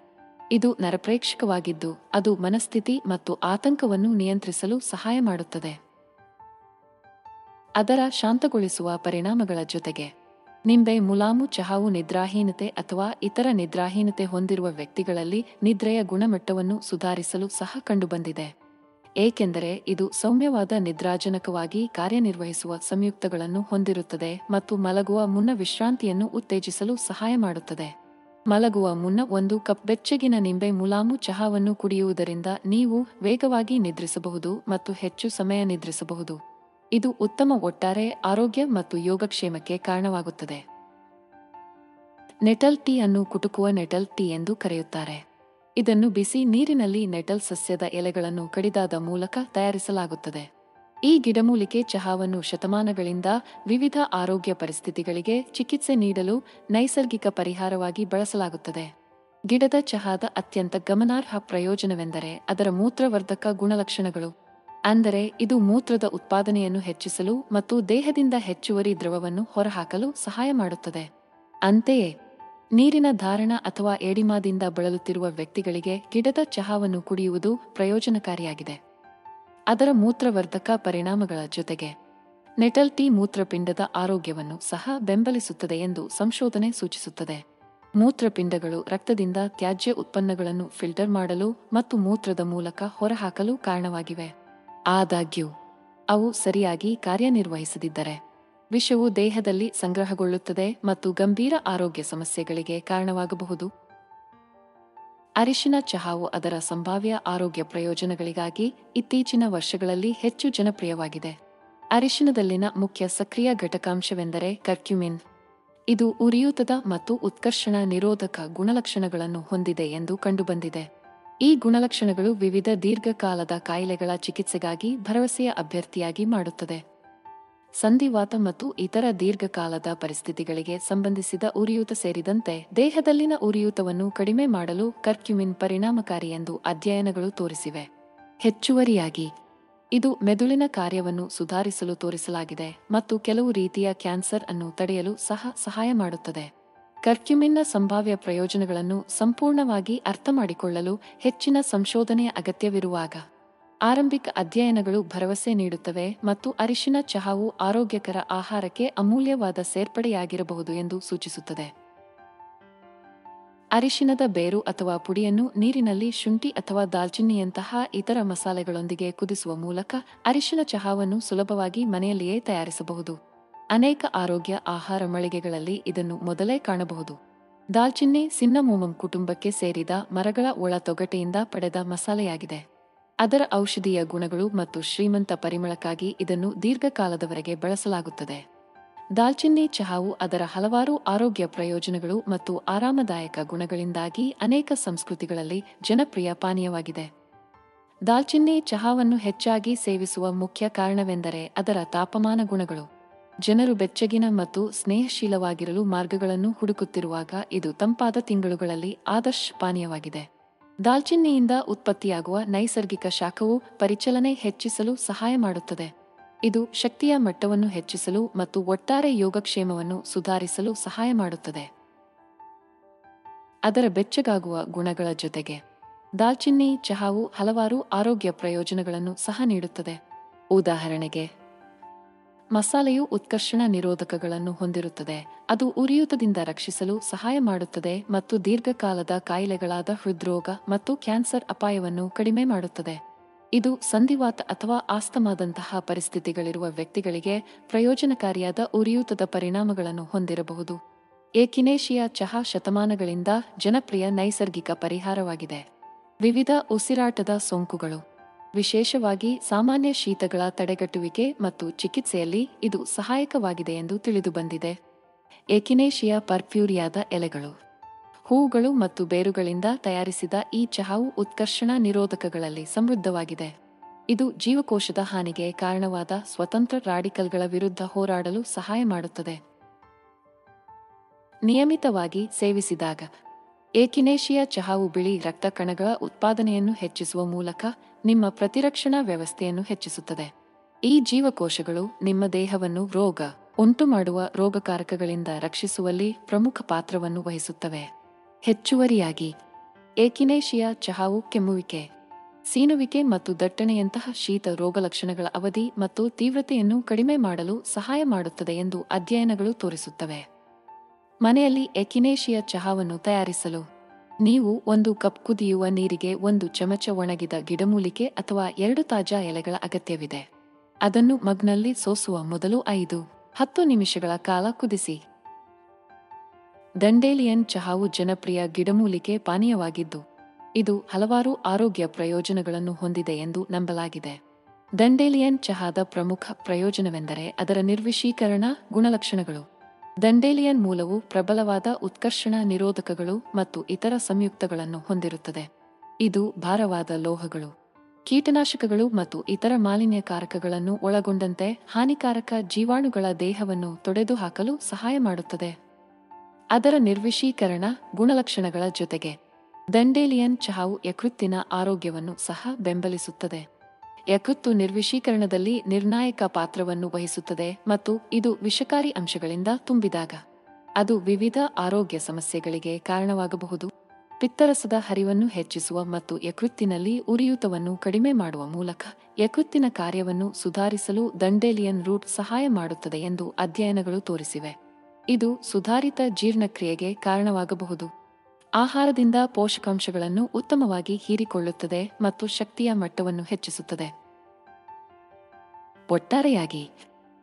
ಇದು ನರಪ್ರೇಕ್ಷಕವಾಗಿದ್ದು, ಅದು ಮನಸ್ಥಿತಿ ಮತ್ತು ಆತಂಕವನ್ನು ನಿಯಂತ್ರಿಸಲು ಸಹಾಯ ಮಾಡುತ್ತದೆ. ಅದರ ಶಾಂತಗೊಳಿಸುವ ಪರಿಣಾಮಗಳ ಜೊತೆಗೆ ನಿಂಬೆ ಮುಲಾಮು ಚಹಾವು ನಿದ್ರಾಹೀನತೆ ಅಥವಾ ಇತರ ನಿದ್ರಾಹೀನತೆ ಹೊಂದಿರುವ ವ್ಯಕ್ತಿಗಳಲ್ಲಿ ನಿದ್ರೆಯ ಗುಣಮಟ್ಟವನ್ನು ಸುಧಾರಿಸಲು ಸಹ ಕಂಡುಬಂದಿದೆ, ಏಕೆಂದರೆ ಇದು ಸೌಮ್ಯವಾದ ನಿದ್ರಾಜನಕವಾಗಿ ಕಾರ್ಯನಿರ್ವಹಿಸುವ ಸಂಯುಕ್ತಗಳನ್ನು ಹೊಂದಿರುತ್ತದೆ ಮತ್ತು ಮಲಗುವ ಮುನ್ನ ವಿಶ್ರಾಂತಿಯನ್ನು ಉತ್ತೇಜಿಸಲು ಸಹಾಯ ಮಾಡುತ್ತದೆ. ಮಲಗುವ ಮುನ್ನ 1 ಕಪ್ ಬೆಚ್ಚಗಿನ ನಿಂಬೆ ಮುಲಾಮು ಚಹಾವನ್ನು ಕುಡಿಯುವುದರಿಂದ ನೀವು ವೇಗವಾಗಿ ನಿದ್ರಿಸಬಹುದು ಮತ್ತು ಹೆಚ್ಚು ಸಮಯ ನಿದ್ರಿಸಬಹುದು. ಇದು ಉತ್ತಮ ಒಟ್ಟಾರೆ ಆರೋಗ್ಯ ಮತ್ತು ಯೋಗಕ್ಷೇಮಕ್ಕೆ ಕಾರಣವಾಗುತ್ತದೆ. ನೆಟಲ್ ಟೀ ಅನ್ನು ಕುಟುಕುವ ನೆಟಲ್ ಟೀ ಎಂದು ಕರೆಯುತ್ತಾರೆ. ಇದನ್ನು ಬಿಸಿ ನೀರಿನಲ್ಲಿ ನೆಟಲ್ ಸಸ್ಯದ ಎಲೆಗಳನ್ನು ಕಡಿದಾದ ಮೂಲಕ ತಯಾರಿಸಲಾಗುತ್ತದೆ. ಈ ಗಿಡಮೂಲಿಕೆ ಚಹಾವನ್ನು ಶತಮಾನಗಳಿಂದ ವಿವಿಧ ಆರೋಗ್ಯ ಪರಿಸ್ಥಿತಿಗಳಿಗೆ ಚಿಕಿತ್ಸೆ ನೀಡಲು ನೈಸರ್ಗಿಕ ಪರಿಹಾರವಾಗಿ ಬಳಸಲಾಗುತ್ತದೆ. ಗಿಡದ ಚಹಾದ ಅತ್ಯಂತ ಗಮನಾರ್ಹ ಪ್ರಯೋಜನವೆಂದರೆ ಅದರ ಮೂತ್ರವರ್ಧಕ ಗುಣಲಕ್ಷಣಗಳು. ಅಂದರೆ ಇದು ಮೂತ್ರದ ಉತ್ಪಾದನೆಯನ್ನು ಹೆಚ್ಚಿಸಲು ಮತ್ತು ದೇಹದಿಂದ ಹೆಚ್ಚುವರಿ ದ್ರವವನ್ನು ಹೊರಹಾಕಲು ಸಹಾಯ ಮಾಡುತ್ತದೆ. ಅಂತೆಯೇ ನೀರಿನ ಧಾರಣ ಅಥವಾ ಎಡಿಮಾದಿಂದ ಬಳಲುತ್ತಿರುವ ವ್ಯಕ್ತಿಗಳಿಗೆ ಗಿಡದ ಚಹಾವನ್ನು ಕುಡಿಯುವುದು ಪ್ರಯೋಜನಕಾರಿಯಾಗಿದೆ. ಅದರ ಮೂತ್ರವರ್ಧಕ ಪರಿಣಾಮಗಳ ಜೊತೆಗೆ ನೆಟಲ್ ಟೀ ಮೂತ್ರಪಿಂಡದ ಆರೋಗ್ಯವನ್ನು ಸಹ ಬೆಂಬಲಿಸುತ್ತದೆ ಎಂದು ಸಂಶೋಧನೆ ಸೂಚಿಸುತ್ತದೆ. ಮೂತ್ರಪಿಂಡಗಳು ರಕ್ತದಿಂದ ತ್ಯಾಜ್ಯ ಉತ್ಪನ್ನಗಳನ್ನು ಫಿಲ್ಟರ್ ಮಾಡಲು ಮತ್ತು ಮೂತ್ರದ ಮೂಲಕ ಹೊರಹಾಕಲು ಕಾರಣವಾಗಿವೆ. ಆದಾಗ್ಯೂ ಅವು ಸರಿಯಾಗಿ ಕಾರ್ಯನಿರ್ವಹಿಸದಿದ್ದರೆ ವಿಷವು ದೇಹದಲ್ಲಿ ಸಂಗ್ರಹಗೊಳ್ಳುತ್ತದೆ ಮತ್ತು ಗಂಭೀರ ಆರೋಗ್ಯ ಸಮಸ್ಯೆಗಳಿಗೆ ಕಾರಣವಾಗಬಹುದು. ಅರಿಶಿನ ಚಹಾವು ಅದರ ಸಂಭಾವ್ಯ ಆರೋಗ್ಯ ಪ್ರಯೋಜನಗಳಿಗಾಗಿ ಇತ್ತೀಚಿನ ವರ್ಷಗಳಲ್ಲಿ ಹೆಚ್ಚು ಜನಪ್ರಿಯವಾಗಿದೆ. ಅರಿಶಿನದಲ್ಲಿನ ಮುಖ್ಯ ಸಕ್ರಿಯ ಘಟಕಾಂಶವೆಂದರೆ ಕರ್ಕ್ಯುಮಿನ್. ಇದು ಉರಿಯೂತದ ಮತ್ತು ಉತ್ಕರ್ಷಣ ನಿರೋಧಕ ಗುಣಲಕ್ಷಣಗಳನ್ನು ಹೊಂದಿದೆ ಎಂದು ಕಂಡುಬಂದಿದೆ. ಈ ಗುಣಲಕ್ಷಣಗಳು ವಿವಿಧ ದೀರ್ಘಕಾಲದ ಕಾಯಿಲೆಗಳ ಚಿಕಿತ್ಸೆಗಾಗಿ ಭರವಸೆಯ ಅಭ್ಯರ್ಥಿಯಾಗಿ ಮಾಡುತ್ತದೆ. ಸಂಧಿವಾತ ಮತ್ತು ಇತರ ದೀರ್ಘಕಾಲದ ಪರಿಸ್ಥಿತಿಗಳಿಗೆ ಸಂಬಂಧಿಸಿದ ಉರಿಯೂತ ಸೇರಿದಂತೆ ದೇಹದಲ್ಲಿನ ಉರಿಯೂತವನ್ನು ಕಡಿಮೆ ಮಾಡಲು ಕರ್ಕ್ಯುಮಿನ್ ಪರಿಣಾಮಕಾರಿ ಎಂದು ಅಧ್ಯಯನಗಳು ತೋರಿಸಿವೆ. ಹೆಚ್ಚುವರಿಯಾಗಿ ಇದು ಮೆದುಳಿನ ಕಾರ್ಯವನ್ನು ಸುಧಾರಿಸಲು ತೋರಿಸಲಾಗಿದೆ ಮತ್ತು ಕೆಲವು ರೀತಿಯ ಕ್ಯಾನ್ಸರ್ ಅನ್ನು ತಡೆಯಲು ಸಹ ಸಹಾಯ ಮಾಡುತ್ತದೆ. ಕರ್ಕ್ಯುಮಿನ್ನ ಸಂಭಾವ್ಯ ಪ್ರಯೋಜನಗಳನ್ನು ಸಂಪೂರ್ಣವಾಗಿ ಅರ್ಥಮಾಡಿಕೊಳ್ಳಲು ಹೆಚ್ಚಿನ ಸಂಶೋಧನೆಯ ಅಗತ್ಯವಿರುವಾಗ ಆರಂಭಿಕ ಅಧ್ಯಯನಗಳು ಭರವಸೆ ನೀಡುತ್ತವೆ ಮತ್ತು ಅರಿಶಿನ ಚಹಾವು ಆರೋಗ್ಯಕರ ಆಹಾರಕ್ಕೆ ಅಮೂಲ್ಯವಾದ ಸೇರ್ಪಡೆಯಾಗಿರಬಹುದು ಎಂದು ಸೂಚಿಸುತ್ತದೆ. ಅರಿಶಿನದ ಬೇರು ಅಥವಾ ಪುಡಿಯನ್ನು ನೀರಿನಲ್ಲಿ ಶುಂಠಿ ಅಥವಾ ದಾಲ್ಚಿನ್ನಿಯಂತಹ ಇತರ ಮಸಾಲೆಗಳೊಂದಿಗೆ ಕುದಿಸುವ ಮೂಲಕ ಅರಿಶಿನ ಚಹಾವನ್ನು ಸುಲಭವಾಗಿ ಮನೆಯಲ್ಲಿಯೇ ತಯಾರಿಸಬಹುದು. ಅನೇಕ ಆರೋಗ್ಯ ಆಹಾರ ಮಳಿಗೆಗಳಲ್ಲಿ ಇದನ್ನು ಮೊದಲೇ ಕಾಣಬಹುದು. ದಾಲ್ಚಿನ್ನಿ ಸಿನ್ನಮೋಮಮ್ ಕುಟುಂಬಕ್ಕೆ ಸೇರಿದ ಮರಗಳ ಒಳ ತೊಗಟೆಯಿಂದ ಪಡೆದ ಮಸಾಲೆಯಾಗಿದೆ. ಅದರ ಔಷಧೀಯ ಗುಣಗಳು ಮತ್ತು ಶ್ರೀಮಂತ ಪರಿಮಳಕ್ಕಾಗಿ ಇದನ್ನು ದೀರ್ಘಕಾಲದವರೆಗೆ ಬಳಸಲಾಗುತ್ತದೆ. ದಾಲ್ಚಿನ್ನಿ ಚಹಾವು ಅದರ ಹಲವಾರು ಆರೋಗ್ಯ ಪ್ರಯೋಜನಗಳು ಮತ್ತು ಆರಾಮದಾಯಕ ಗುಣಗಳಿಂದಾಗಿ ಅನೇಕ ಸಂಸ್ಕೃತಿಗಳಲ್ಲಿ ಜನಪ್ರಿಯ ಪಾನೀಯವಾಗಿದೆ. ದಾಲ್ಚಿನ್ನಿ ಚಹಾವನ್ನು ಹೆಚ್ಚಾಗಿ ಸೇವಿಸುವ ಮುಖ್ಯ ಕಾರಣವೆಂದರೆ ಅದರ ತಾಪಮಾನ ಗುಣಗಳು. ಜನರು ಬೆಚ್ಚಗಿನ ಮತ್ತು ಸ್ನೇಹಶೀಲವಾಗಿರಲು ಮಾರ್ಗಗಳನ್ನು ಹುಡುಕುತ್ತಿರುವಾಗ ಇದು ತಂಪಾದ ತಿಂಗಳುಗಳಲ್ಲಿ ಆದರ್ಶ ಪಾನೀಯವಾಗಿದೆ. ದಾಲ್ಚಿನ್ನಿಯಿಂದ ಉತ್ಪತ್ತಿಯಾಗುವ ನೈಸರ್ಗಿಕ ಶಾಖವು ಪರಿಚಲನೆ ಹೆಚ್ಚಿಸಲು ಸಹಾಯ ಮಾಡುತ್ತದೆ. ಇದು ಶಕ್ತಿಯ ಮಟ್ಟವನ್ನು ಹೆಚ್ಚಿಸಲು ಮತ್ತು ಒಟ್ಟಾರೆ ಯೋಗಕ್ಷೇಮವನ್ನು ಸುಧಾರಿಸಲು ಸಹಾಯ ಮಾಡುತ್ತದೆ. ಅದರ ಬೆಚ್ಚಗಾಗುವ ಗುಣಗಳ ಜೊತೆಗೆ ದಾಲ್ಚಿನ್ನಿ ಚಹಾವು ಹಲವಾರು ಆರೋಗ್ಯ ಪ್ರಯೋಜನಗಳನ್ನು ಸಹ ನೀಡುತ್ತದೆ. ಉದಾಹರಣೆಗೆ, ಮಸಾಲೆಯು ಉತ್ಕರ್ಷಣ ನಿರೋಧಕಗಳನ್ನು ಹೊಂದಿರುತ್ತದೆ. ಅದು ಉರಿಯೂತದಿಂದ ರಕ್ಷಿಸಲು ಸಹಾಯ ಮಾಡುತ್ತದೆ ಮತ್ತು ದೀರ್ಘಕಾಲದ ಕಾಯಿಲೆಗಳಾದ ಹೃದ್ರೋಗ ಮತ್ತು ಕ್ಯಾನ್ಸರ್ ಅಪಾಯವನ್ನು ಕಡಿಮೆ ಮಾಡುತ್ತದೆ. ಇದು ಸಂಧಿವಾತ ಅಥವಾ ಆಸ್ತಮಾದಂತಹ ಪರಿಸ್ಥಿತಿಗಳಿರುವ ವ್ಯಕ್ತಿಗಳಿಗೆ ಪ್ರಯೋಜನಕಾರಿಯಾದ ಉರಿಯೂತದ ಪರಿಣಾಮಗಳನ್ನು ಹೊಂದಿರಬಹುದು. ಏಕಿನೇಶಿಯಾ ಚಹಾ ಶತಮಾನಗಳಿಂದ ಜನಪ್ರಿಯ ನೈಸರ್ಗಿಕ ಪರಿಹಾರವಾಗಿದೆ. ವಿವಿಧ ಉಸಿರಾಟದ ಸೋಂಕುಗಳು, ವಿಶೇಷವಾಗಿ ಸಾಮಾನ್ಯ ಶೀತಗಳ ತಡೆಗಟ್ಟುವಿಕೆ ಮತ್ತು ಚಿಕಿತ್ಸೆಯಲ್ಲಿ ಇದು ಸಹಾಯಕವಾಗಿದೆ ಎಂದು ತಿಳಿದುಬಂದಿದೆ. ಏಕಿನೇಶಿಯಾ ಪರ್ಫ್ಯೂರಿಯಾದ ಎಲೆಗಳು, ಹೂವುಗಳು ಮತ್ತು ಬೇರುಗಳಿಂದ ತಯಾರಿಸಿದ ಈ ಚಹಾವು ಉತ್ಕರ್ಷಣ ನಿರೋಧಕಗಳಲ್ಲಿ ಸಮೃದ್ಧವಾಗಿದೆ. ಇದು ಜೀವಕೋಶದ ಹಾನಿಗೆ ಕಾರಣವಾದ ಸ್ವತಂತ್ರ ರಾಡಿಕಲ್ಗಳ ವಿರುದ್ಧ ಹೋರಾಡಲು ಸಹಾಯ ಮಾಡುತ್ತದೆ. ನಿಯಮಿತವಾಗಿ ಸೇವಿಸಿದಾಗ ಏಕಿನೇಶಿಯಾ ಚಹಾವು ಬಿಳಿ ರಕ್ತ ಕಣಗಳ ಉತ್ಪಾದನೆಯನ್ನು ಹೆಚ್ಚಿಸುವ ಮೂಲಕ ನಿಮ್ಮ ಪ್ರತಿರಕ್ಷಣಾ ವ್ಯವಸ್ಥೆಯನ್ನು ಹೆಚ್ಚಿಸುತ್ತದೆ. ಈ ಜೀವಕೋಶಗಳು ನಿಮ್ಮ ದೇಹವನ್ನು ರೋಗ ಉಂಟುಮಾಡುವ ರೋಗಕಾರಕಗಳಿಂದ ರಕ್ಷಿಸುವಲ್ಲಿ ಪ್ರಮುಖ ಪಾತ್ರವನ್ನು ವಹಿಸುತ್ತವೆ. ಹೆಚ್ಚುವರಿಯಾಗಿ, ಏಕಿನೇಶಿಯಾ ಚಹಾವು ಕೆಮ್ಮುವಿಕೆ, ಸೀನುವಿಕೆ ಮತ್ತು ದಟ್ಟಣೆಯಂತಹ ಶೀತ ರೋಗಲಕ್ಷಣಗಳ ಅವಧಿ ಮತ್ತು ತೀವ್ರತೆಯನ್ನು ಕಡಿಮೆ ಮಾಡಲು ಸಹಾಯ ಮಾಡುತ್ತದೆ ಎಂದು ಅಧ್ಯಯನಗಳು ತೋರಿಸುತ್ತವೆ. ಮನೆಯಲ್ಲಿ ಏಕಿನೇಶಿಯಾ ಚಹಾವನ್ನು ತಯಾರಿಸಲು ನೀವು 1 ಕಪ್ ಕುದಿಯುವ ನೀರಿಗೆ 1 ಚಮಚ ಒಣಗಿದ ಗಿಡಮೂಲಿಕೆ ಅಥವಾ 2 ತಾಜಾ ಎಲೆಗಳ ಅಗತ್ಯವಿದೆ. ಅದನ್ನು ಮಗ್ನಲ್ಲಿ ಸೋಸುವ ಮೊದಲು 5-10 ನಿಮಿಷಗಳ ಕಾಲ ಕುದಿಸಿ. ದಂಡೇಲಿಯನ್ ಚಹಾವು ಜನಪ್ರಿಯ ಗಿಡಮೂಲಿಕೆ ಪಾನೀಯವಾಗಿದ್ದು, ಇದು ಹಲವಾರು ಆರೋಗ್ಯ ಪ್ರಯೋಜನಗಳನ್ನು ಹೊಂದಿದೆ ಎಂದು ನಂಬಲಾಗಿದೆ. ದಂಡೇಲಿಯನ್ ಚಹಾದ ಪ್ರಮುಖ ಪ್ರಯೋಜನವೆಂದರೆ ಅದರ ನಿರ್ವಿಷೀಕರಣ ಗುಣಲಕ್ಷಣಗಳು. ದಂಡೇಲಿಯನ್ ಮೂಲವು ಪ್ರಬಲವಾದ ಉತ್ಕರ್ಷಣ ನಿರೋಧಕಗಳು ಮತ್ತು ಇತರ ಸಂಯುಕ್ತಗಳನ್ನು ಹೊಂದಿರುತ್ತದೆ. ಇದು ಭಾರವಾದ ಲೋಹಗಳು, ಕೀಟನಾಶಕಗಳು ಮತ್ತು ಇತರ ಮಾಲಿನ್ಯಕಾರಕಗಳನ್ನು ಒಳಗೊಂಡಂತೆ ಹಾನಿಕಾರಕ ಜೀವಾಣುಗಳ ದೇಹವನ್ನು ತೊಡೆದುಹಾಕಲು ಸಹಾಯ ಮಾಡುತ್ತದೆ. ಅದರ ನಿರ್ವಿಷೀಕರಣ ಗುಣಲಕ್ಷಣಗಳ ಜೊತೆಗೆ ದಂಡೇಲಿಯನ್ ಚಹಾವು ಯಕೃತ್ತಿನ ಆರೋಗ್ಯವನ್ನು ಸಹ ಬೆಂಬಲಿಸುತ್ತದೆ. ಯಕೃತ್ತು ನಿರ್ವಿಷೀಕರಣದಲ್ಲಿ ನಿರ್ಣಾಯಕ ಪಾತ್ರವನ್ನು ವಹಿಸುತ್ತದೆ ಮತ್ತು ಇದು ವಿಷಕಾರಿ ಅಂಶಗಳಿಂದ ತುಂಬಿದಾಗ ಅದು ವಿವಿಧ ಆರೋಗ್ಯ ಸಮಸ್ಯೆಗಳಿಗೆ ಕಾರಣವಾಗಬಹುದು. ಪಿತ್ತರಸದ ಹರಿವನ್ನು ಹೆಚ್ಚಿಸುವ ಮತ್ತು ಯಕೃತ್ತಿನಲ್ಲಿ ಉರಿಯೂತವನ್ನು ಕಡಿಮೆ ಮಾಡುವ ಮೂಲಕ ಯಕೃತ್ತಿನ ಕಾರ್ಯವನ್ನು ಸುಧಾರಿಸಲು ದಂಡೇಲಿಯನ್ ರೂಟ್ ಸಹಾಯ ಮಾಡುತ್ತದೆ ಎಂದು ಅಧ್ಯಯನಗಳು ತೋರಿಸಿವೆ. ಇದು ಸುಧಾರಿತ ಜೀರ್ಣಕ್ರಿಯೆಗೆ ಕಾರಣವಾಗಬಹುದು. ಆಹಾರದಿಂದ ಪೋಷಕಾಂಶಗಳನ್ನು ಉತ್ತಮವಾಗಿ ಹೀರಿಕೊಳ್ಳುತ್ತದೆ ಮತ್ತು ಶಕ್ತಿಯ ಮಟ್ಟವನ್ನು ಹೆಚ್ಚಿಸುತ್ತದೆ. ಒಟ್ಟಾರೆಯಾಗಿ,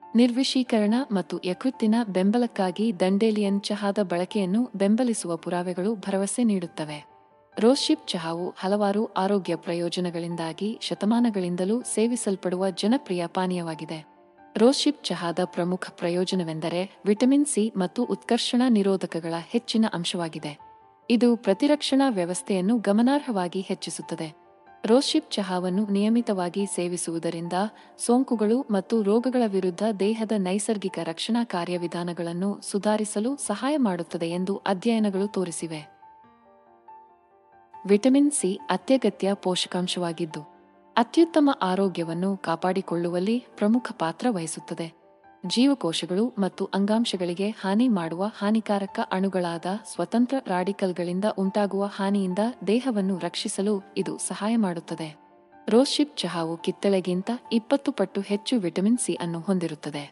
ನಿರ್ವಿಷೀಕರಣ ಮತ್ತು ಯಕೃತ್ತಿನ ಬೆಂಬಲಕ್ಕಾಗಿ ದಂಡೇಲಿಯನ್ ಚಹಾದ ಬಳಕೆಯನ್ನು ಬೆಂಬಲಿಸುವ ಪುರಾವೆಗಳು ಭರವಸೆ ನೀಡುತ್ತವೆ. ರೋಸ್ಶಿಪ್ ಚಹಾವು ಹಲವಾರು ಆರೋಗ್ಯ ಪ್ರಯೋಜನಗಳಿಂದಾಗಿ ಶತಮಾನಗಳಿಂದಲೂ ಸೇವಿಸಲ್ಪಡುವ ಜನಪ್ರಿಯ ಪಾನೀಯವಾಗಿದೆ. ರೋಸ್ಶಿಪ್ ಚಹಾದ ಪ್ರಮುಖ ಪ್ರಯೋಜನವೆಂದರೆ ವಿಟಮಿನ್ ಸಿ ಮತ್ತು ಉತ್ಕರ್ಷಣ ನಿರೋಧಕಗಳ ಹೆಚ್ಚಿನ ಅಂಶವಾಗಿದೆ. ಇದು ಪ್ರತಿರಕ್ಷಣಾ ವ್ಯವಸ್ಥೆಯನ್ನು ಗಮನಾರ್ಹವಾಗಿ ಹೆಚ್ಚಿಸುತ್ತದೆ. ರೋಸ್ಶಿಪ್ ಚಹಾವನ್ನು ನಿಯಮಿತವಾಗಿ ಸೇವಿಸುವುದರಿಂದ ಸೋಂಕುಗಳು ಮತ್ತು ರೋಗಗಳ ವಿರುದ್ಧ ದೇಹದ ನೈಸರ್ಗಿಕ ರಕ್ಷಣಾ ಕಾರ್ಯವಿಧಾನಗಳನ್ನು ಸುಧಾರಿಸಲು ಸಹಾಯ ಮಾಡುತ್ತದೆ ಎಂದು ಅಧ್ಯಯನಗಳು ತೋರಿಸಿವೆ. ವಿಟಮಿನ್ ಸಿ ಅತ್ಯಗತ್ಯ ಪೋಷಕಾಂಶವಾಗಿದ್ದು, ಅತ್ಯುತ್ತಮ ಆರೋಗ್ಯವನ್ನು ಕಾಪಾಡಿಕೊಳ್ಳುವಲ್ಲಿ ಪ್ರಮುಖ ಪಾತ್ರ ವಹಿಸುತ್ತದೆ. ಜೀವಕೋಶಗಳು ಮತ್ತು ಅಂಗಾಂಶಗಳಿಗೆ ಹಾನಿ ಮಾಡುವ ಹಾನಿಕಾರಕ ಅಣುಗಳಾದ ಸ್ವತಂತ್ರ ರಾಡಿಕಲ್ಗಳಿಂದ ಉಂಟಾಗುವ ಹಾನಿಯಿಂದ ದೇಹವನ್ನು ರಕ್ಷಿಸಲು ಇದು ಸಹಾಯ ಮಾಡುತ್ತದೆ. ರೋಸ್ಶಿಪ್ ಚಹಾವು ಕಿತ್ತಳೆಗಿಂತ 20 ಪಟ್ಟು ಹೆಚ್ಚು ವಿಟಮಿನ್ ಸಿ ಅನ್ನು ಹೊಂದಿರುತ್ತದೆ.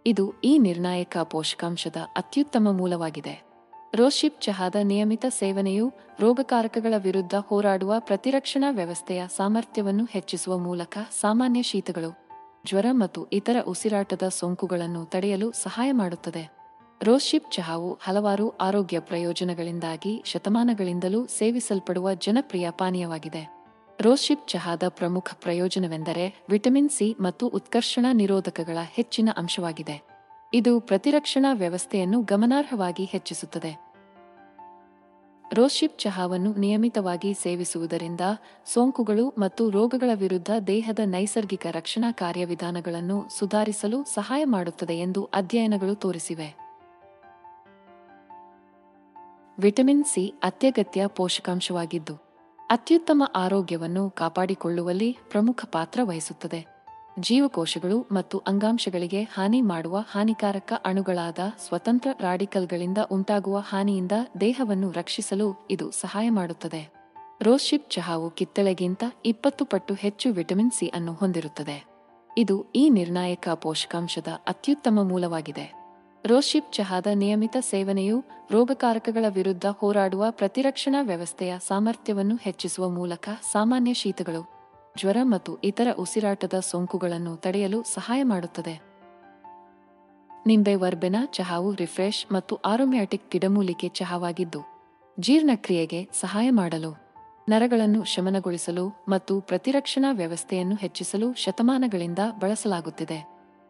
ಇದು ಈ ನಿರ್ಣಾಯಕ ಪೋಷಕಾಂಶದ ಅತ್ಯುತ್ತಮ ಮೂಲವಾಗಿದೆ. ರೋಸ್ಶಿಪ್ ಚಹಾದ ನಿಯಮಿತ ಸೇವನೆಯು ರೋಗಕಾರಕಗಳ ವಿರುದ್ಧ ಹೋರಾಡುವ ಪ್ರತಿರಕ್ಷಣಾ ವ್ಯವಸ್ಥೆಯ ಸಾಮರ್ಥ್ಯವನ್ನು ಹೆಚ್ಚಿಸುವ ಮೂಲಕ ಸಾಮಾನ್ಯ ಶೀತಗಳು, ಜ್ವರ ಮತ್ತು ಇತರ ಉಸಿರಾಟದ ಸೋಂಕುಗಳನ್ನು ತಡೆಯಲು ಸಹಾಯ ಮಾಡುತ್ತದೆ. ರೋಸ್ಶಿಪ್ ಚಹಾವು ಹಲವಾರು ಆರೋಗ್ಯ ಪ್ರಯೋಜನಗಳಿಂದಾಗಿ ಶತಮಾನಗಳಿಂದಲೂ ಸೇವಿಸಲ್ಪಡುವ ಜನಪ್ರಿಯ ಪಾನೀಯವಾಗಿದೆ. ರೋಸ್ಶಿಪ್ ಚಹಾದ ಪ್ರಮುಖ ಪ್ರಯೋಜನವೆಂದರೆ ವಿಟಮಿನ್ ಸಿ ಮತ್ತು ಉತ್ಕರ್ಷಣ ನಿರೋಧಕಗಳ ಹೆಚ್ಚಿನ ಅಂಶವಾಗಿದೆ. ಇದು ಪ್ರತಿರಕ್ಷಣಾ ವ್ಯವಸ್ಥೆಯನ್ನು ಗಮನಾರ್ಹವಾಗಿ ಹೆಚ್ಚಿಸುತ್ತದೆ. ರೋಸ್ಶಿಪ್ ಚಹಾವನ್ನು ನಿಯಮಿತವಾಗಿ ಸೇವಿಸುವುದರಿಂದ ಸೋಂಕುಗಳು ಮತ್ತು ರೋಗಗಳ ವಿರುದ್ಧ ದೇಹದ ನೈಸರ್ಗಿಕ ರಕ್ಷಣಾ ಕಾರ್ಯವಿಧಾನಗಳನ್ನು ಸುಧಾರಿಸಲು ಸಹಾಯ ಮಾಡುತ್ತದೆ ಎಂದು ಅಧ್ಯಯನಗಳು ತೋರಿಸಿವೆ. ವಿಟಮಿನ್ ಸಿ ಅತ್ಯಗತ್ಯ ಪೋಷಕಾಂಶವಾಗಿದ್ದು, ಅತ್ಯುತ್ತಮ ಆರೋಗ್ಯವನ್ನು ಕಾಪಾಡಿಕೊಳ್ಳುವಲ್ಲಿ ಪ್ರಮುಖ ಪಾತ್ರ ವಹಿಸುತ್ತದೆ. ಜೀವಕೋಶಗಳು ಮತ್ತು ಅಂಗಾಂಶಗಳಿಗೆ ಹಾನಿ ಮಾಡುವ ಹಾನಿಕಾರಕ ಅಣುಗಳಾದ ಸ್ವತಂತ್ರ ರಾಡಿಕಲ್ಗಳಿಂದ ಉಂಟಾಗುವ ಹಾನಿಯಿಂದ ದೇಹವನ್ನು ರಕ್ಷಿಸಲು ಇದು ಸಹಾಯ ಮಾಡುತ್ತದೆ. ರೋಸ್ಶಿಪ್ ಚಹಾವು ಕಿತ್ತಳೆಗಿಂತ 20 ಪಟ್ಟು ಹೆಚ್ಚು ವಿಟಮಿನ್ ಸಿ ಅನ್ನು ಹೊಂದಿರುತ್ತದೆ. ಇದು ಈ ನಿರ್ಣಾಯಕ ಪೋಷಕಾಂಶದ ಅತ್ಯುತ್ತಮ ಮೂಲವಾಗಿದೆ. ರೋಸ್ಶಿಪ್ ಚಹಾದ ನಿಯಮಿತ ಸೇವನೆಯು ರೋಗಕಾರಕಗಳ ವಿರುದ್ಧ ಹೋರಾಡುವ ಪ್ರತಿರಕ್ಷಣಾ ವ್ಯವಸ್ಥೆಯ ಸಾಮರ್ಥ್ಯವನ್ನು ಹೆಚ್ಚಿಸುವ ಮೂಲಕ ಸಾಮಾನ್ಯ ಶೀತಗಳು, ಜ್ವರ ಮತ್ತು ಇತರ ಉಸಿರಾಟದ ಸೋಂಕುಗಳನ್ನು ತಡೆಯಲು ಸಹಾಯ ಮಾಡುತ್ತದೆ. ನಿಂಬೆ ವರ್ಬೆನಾ ಚಹಾವು ರಿಫ್ರೆಶ್ ಮತ್ತು ಆರೋಮ್ಯಾಟಿಕ್ ಗಿಡಮೂಲಿಕೆ ಚಹಾವಾಗಿದ್ದು, ಜೀರ್ಣಕ್ರಿಯೆಗೆ ಸಹಾಯ ಮಾಡಲು, ನರಗಳನ್ನು ಶಮನಗೊಳಿಸಲು ಮತ್ತು ಪ್ರತಿರಕ್ಷಣಾ ವ್ಯವಸ್ಥೆಯನ್ನು ಹೆಚ್ಚಿಸಲು ಶತಮಾನಗಳಿಂದ ಬಳಸಲಾಗುತ್ತಿದೆ.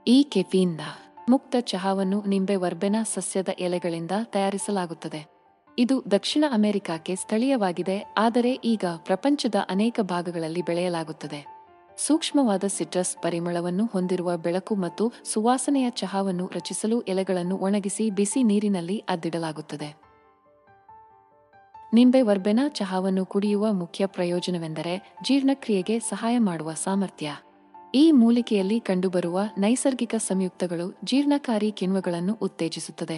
ಈ ಕೆಫೀನ್ ಮುಕ್ತ ಚಹಾವನ್ನು ನಿಂಬೆ ವರ್ಬೆನಾ ಸಸ್ಯದ ಎಲೆಗಳಿಂದ ತಯಾರಿಸಲಾಗುತ್ತದೆ. ಇದು ದಕ್ಷಿಣ ಅಮೆರಿಕಕ್ಕೆ ಸ್ಥಳೀಯವಾಗಿದೆ, ಆದರೆ ಈಗ ಪ್ರಪಂಚದ ಅನೇಕ ಭಾಗಗಳಲ್ಲಿ ಬೆಳೆಯಲಾಗುತ್ತದೆ. ಸೂಕ್ಷ್ಮವಾದ ಸಿಟ್ರಸ್ ಪರಿಮಳವನ್ನು ಹೊಂದಿರುವ ಬೆಳಕು ಮತ್ತು ಸುವಾಸನೆಯ ಚಹಾವನ್ನು ರಚಿಸಲು ಎಲೆಗಳನ್ನು ಒಣಗಿಸಿ ಬಿಸಿ ನೀರಿನಲ್ಲಿ ಅದ್ದಿಡಲಾಗುತ್ತದೆ. ನಿಂಬೆ ವರ್ಬೆನಾ ಚಹಾವನ್ನು ಕುಡಿಯುವ ಮುಖ್ಯ ಪ್ರಯೋಜನವೆಂದರೆ ಜೀರ್ಣಕ್ರಿಯೆಗೆ ಸಹಾಯ ಮಾಡುವ ಸಾಮರ್ಥ್ಯ. ಈ ಮೂಲಿಕೆಯಲ್ಲಿ ಕಂಡುಬರುವ ನೈಸರ್ಗಿಕ ಸಂಯುಕ್ತಗಳು ಜೀರ್ಣಕಾರಿ ಕಿಣ್ವಗಳನ್ನು ಉತ್ತೇಜಿಸುತ್ತದೆ,